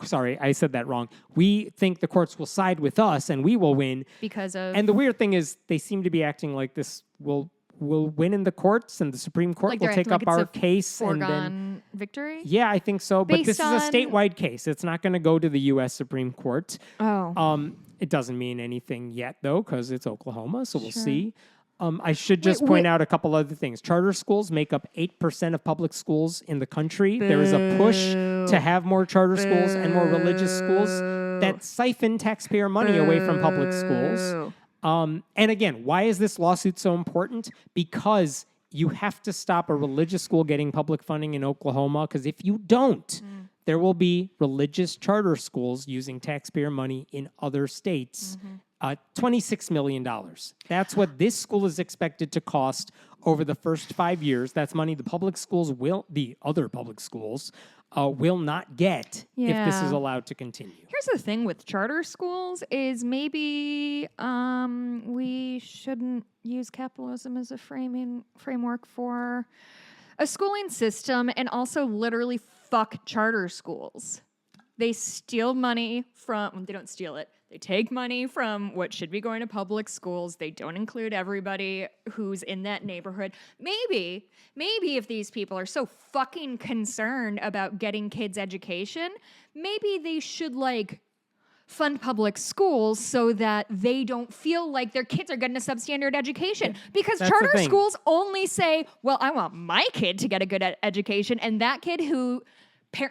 Sorry, I said that wrong. We think the courts will side with us and we will win. Because of... And the weird thing is they seem to be acting like this will win in the courts and the Supreme Court will take up our case. And then victory? Yeah, I think so. But this is a on- statewide case. It's not going to go to the U.S. Supreme Court. Oh. It doesn't mean anything yet, though, because it's Oklahoma, so we'll see. I should just point out a couple other things. Charter schools make up 8% of public schools in the country. There is a push to have more charter schools and more religious schools that siphon taxpayer money away from public schools. And again, why is this lawsuit so important? Because you have to stop a religious school getting public funding in Oklahoma, because if you don't, there will be religious charter schools using taxpayer money in other states. $26 million. That's what this school is expected to cost over the first 5 years. That's money the other public schools will not get if this is allowed to continue. Here's the thing with charter schools is maybe we shouldn't use capitalism as a framework for a schooling system, and also literally fuck charter schools. They steal money from, they don't steal it. They take money from what should be going to public schools. They don't include everybody who's in that neighborhood. Maybe if these people are so fucking concerned about getting kids education, maybe they should fund public schools so that they don't feel like their kids are getting a substandard education. Because charter schools only say, well, I want my kid to get a good education, and that kid who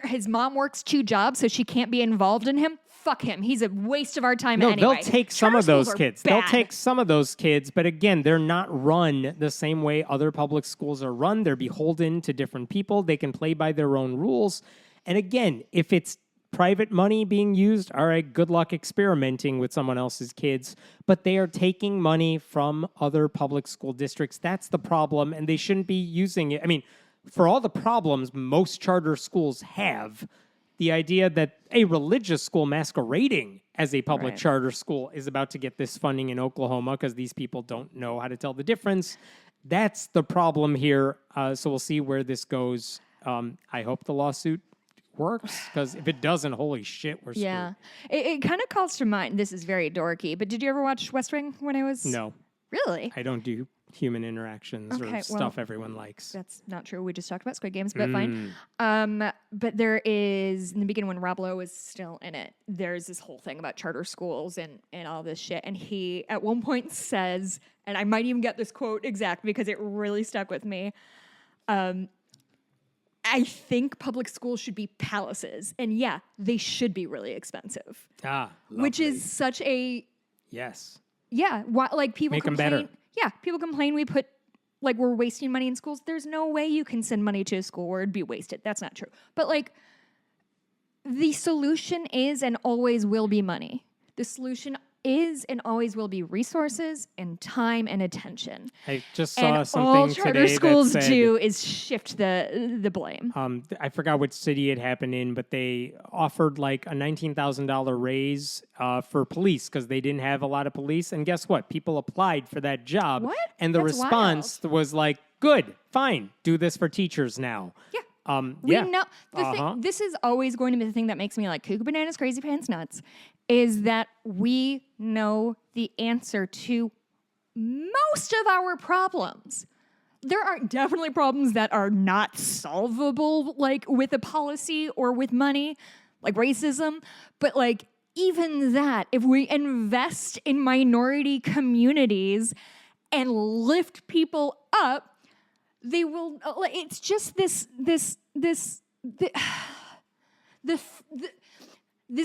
his mom works 2 jobs so she can't be involved in him, fuck him. He's a waste of our time anyway. They'll take some of those kids. They'll take some of those kids, but again, they're not run the same way other public schools are run. They're beholden to different people. They can play by their own rules. And again, if it's private money being used, all right, good luck experimenting with someone else's kids. But they are taking money from other public school districts. That's the problem, and they shouldn't be using it. I mean, for all the problems most charter schools have, the idea that a religious school masquerading as a public charter school is about to get this funding in Oklahoma because these people don't know how to tell the difference, that's the problem here. So we'll see where this goes. I hope the lawsuit works, because if it doesn't, holy shit, we're screwed. Yeah. It kind of calls to mind, this is very dorky, but did you ever watch West Wing when I was... No. Really? I don't do human interactions or stuff everyone likes. That's not true. We just talked about Squid Games, but fine. But there is, in the beginning when Rob Lowe was still in it, there's this whole thing about charter schools and all this shit. And he, at one point, says, and I might even get this quote exact because it really stuck with me, I think public schools should be palaces. And yeah, they should be really expensive. Lovely. Which is such a... Yes. Yeah, people Make them better. yeah, people complain we're wasting money in schools. There's no way you can send money to a school where it'd be wasted. That's not true. But like, the solution is and always will be money. The solution is and always will be resources and time and attention. I just saw and something all today charter schools that said, do is shift the blame. I forgot which city it happened in, but they offered like a $19,000 raise for police because they didn't have a lot of police. And guess what? People applied for that job. What? And the That's response was like, good, fine, do this for teachers now. Yeah. We know thing, this is always going to be the thing that makes me like cuckoo bananas, crazy pants nuts, is that we know the answer to most of our problems. There are definitely problems that are not solvable, like with a policy or with money, like racism. But like even that, if we invest in minority communities and lift people up, they will. It's just this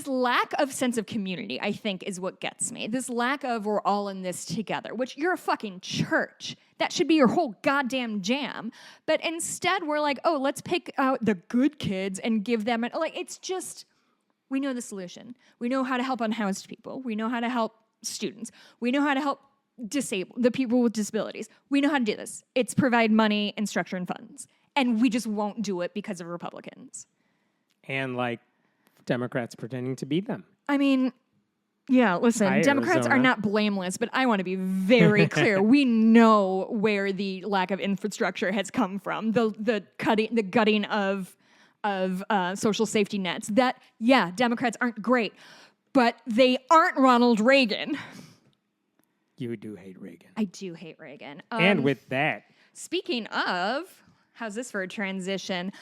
lack of sense of community, I think, is what gets me. This lack of we're all in this together, which you're a fucking church. That should be your whole goddamn jam. But instead, we're like, oh, let's pick out the good kids and give them it's just, we know the solution. We know how to help unhoused people. We know how to help students. We know how to help the people with disabilities. We know how to do this. It's provide money and structure and funds. And we just won't do it because of Republicans. And like Democrats pretending to be them. I mean, yeah, listen, Democrats are not blameless, but I want to be very clear. We know where the lack of infrastructure has come from. The gutting of social safety nets. That, yeah, Democrats aren't great, but they aren't Ronald Reagan. You do hate Reagan. I do hate Reagan. And with that, speaking of, how's this for a transition?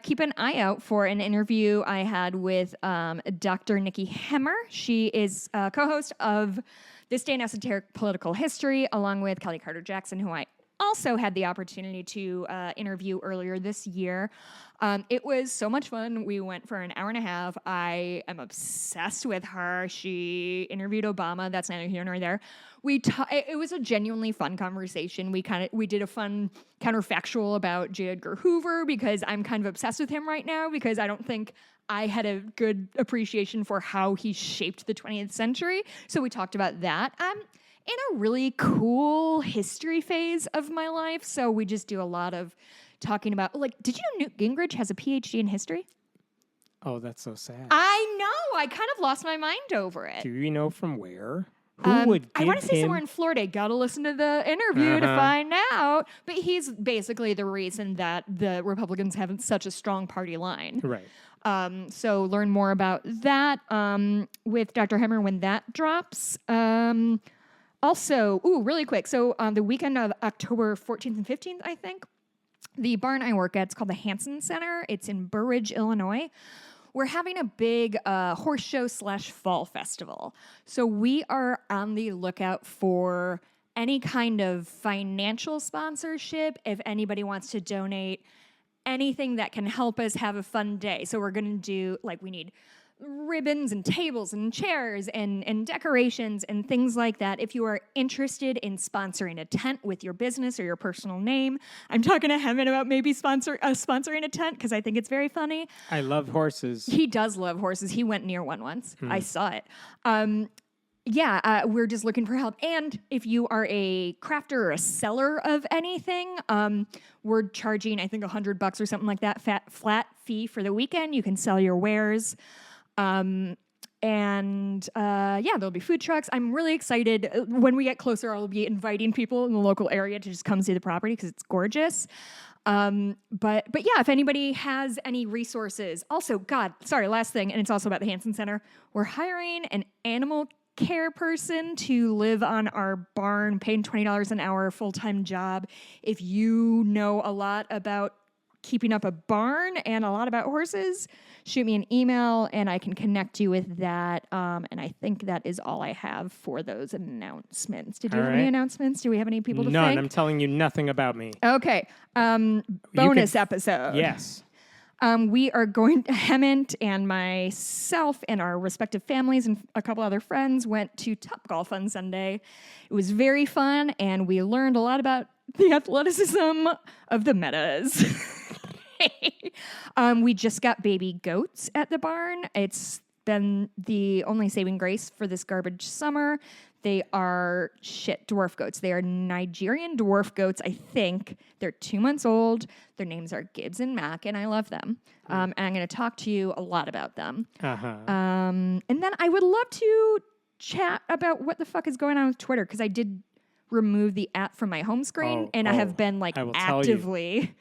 Keep an eye out for an interview I had with Dr. Nikki Hemmer. She is co-host of This Day in Esoteric Political History, along with Kelly Carter Jackson, who I also had the opportunity to interview earlier this year. It was so much fun. We went for an hour and a half. I am obsessed with her. She interviewed Obama. That's neither here nor there. It was a genuinely fun conversation. We did a fun counterfactual about J. Edgar Hoover because I'm kind of obsessed with him right now because I don't think I had a good appreciation for how he shaped the 20th century. So we talked about that. I'm in a really cool history phase of my life. So we just do a lot of talking about, did you know Newt Gingrich has a PhD in history? Oh, that's so sad. I know. I kind of lost my mind over it. Do you know from where? Who would give I want to say him... somewhere in Florida. Got to listen to the interview to find out. But he's basically the reason that the Republicans have such a strong party line. Right. So learn more about that with Dr. Hemmer when that drops. Also, really quick. So on the weekend of October 14th and 15th, I think, the barn I work at, it's called the Hansen Center. It's in Burridge, Illinois. We're having a big horse show / fall festival. So we are on the lookout for any kind of financial sponsorship if anybody wants to donate anything that can help us have a fun day. So we're going to do, we need ribbons and tables and chairs and decorations and things like that. If you are interested in sponsoring a tent with your business or your personal name, I'm talking to Hemant about maybe sponsoring a tent because I think it's very funny. I love horses. He does love horses. He went near one once. I saw it. We're just looking for help. And if you are a crafter or a seller of anything, we're charging, I think, $100 or something like that, flat fee for the weekend. You can sell your wares. There'll be food trucks. I'm really excited. When we get closer, I'll be inviting people in the local area to just come see the property because it's gorgeous. But if anybody has any resources, also, last thing, and it's also about the Hansen Center. We're hiring an animal care person to live on our barn, paying $20 an hour, full-time job. If you know a lot about keeping up a barn and a lot about horses, shoot me an email and I can connect you with that. And I think that is all I have for those announcements. Did you have any announcements? Do we have any people to thank? None. I'm telling you nothing about me. Okay. Bonus episode. Yes. We are going to Hemant and myself and our respective families and a couple other friends went to Topgolf on Sunday. It was very fun, and we learned a lot about the athleticism of the metas. We just got baby goats at the barn. It's been the only saving grace for this garbage summer. They are dwarf goats. They are Nigerian dwarf goats, I think. They're 2 months old. Their names are Gibbs and Mac, and I love them. And I'm going to talk to you a lot about them. And then I would love to chat about what the fuck is going on with Twitter, because I did remove the app from my home screen, and I have been actively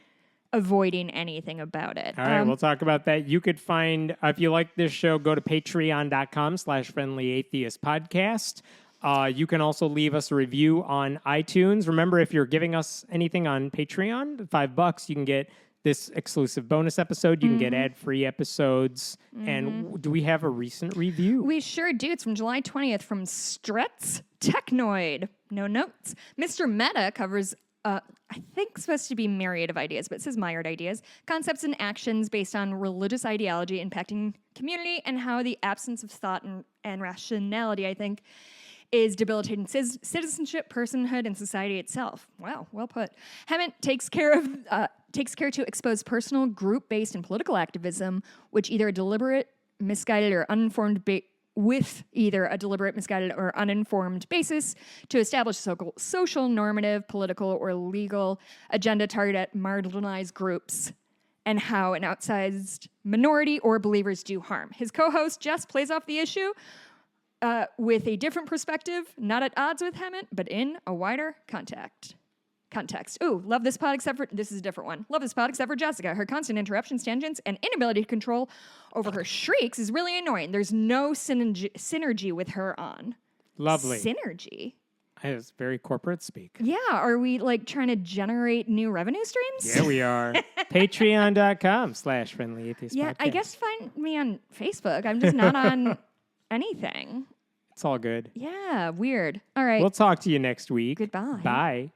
avoiding anything about it. All right, we'll talk about that. You could find, if you like this show, go to patreon.com/friendlyatheistpodcast. You can also leave us a review on iTunes. Remember, if you're giving us anything on Patreon, $5, you can get this exclusive bonus episode. You can get ad-free episodes. And do we have a recent review? We sure do. It's from July 20th from Struts Technoid. No notes. Mr. Meta covers I think it's supposed to be myriad of ideas, but it says myriad ideas, concepts and actions based on religious ideology impacting community, and how the absence of thought and rationality, I think, is debilitating citizenship, personhood, and society itself. Wow, well put. Hemant takes care to expose personal, group-based, and political activism, which either a deliberate, misguided, or uninformed with either a deliberate, misguided, or uninformed basis to establish social, normative, political, or legal agenda targeted at marginalized groups, and how an outsized minority or believers do harm. His co-host, Jess, plays off the issue with a different perspective, not at odds with Hemant, but in a wider context. Ooh, love this pod except for, this is a different one. Love this pod except for Jessica. Her constant interruptions, tangents, and inability to control over her shrieks is really annoying. There's no synergy with her on. Lovely. Synergy? That is very corporate speak. Yeah, are we like trying to generate new revenue streams? Yeah, we are. Patreon.com/friendlyatheistpodcast. Yeah, I guess find me on Facebook. I'm just not on anything. It's all good. Yeah, weird. All right. We'll talk to you next week. Goodbye. Bye.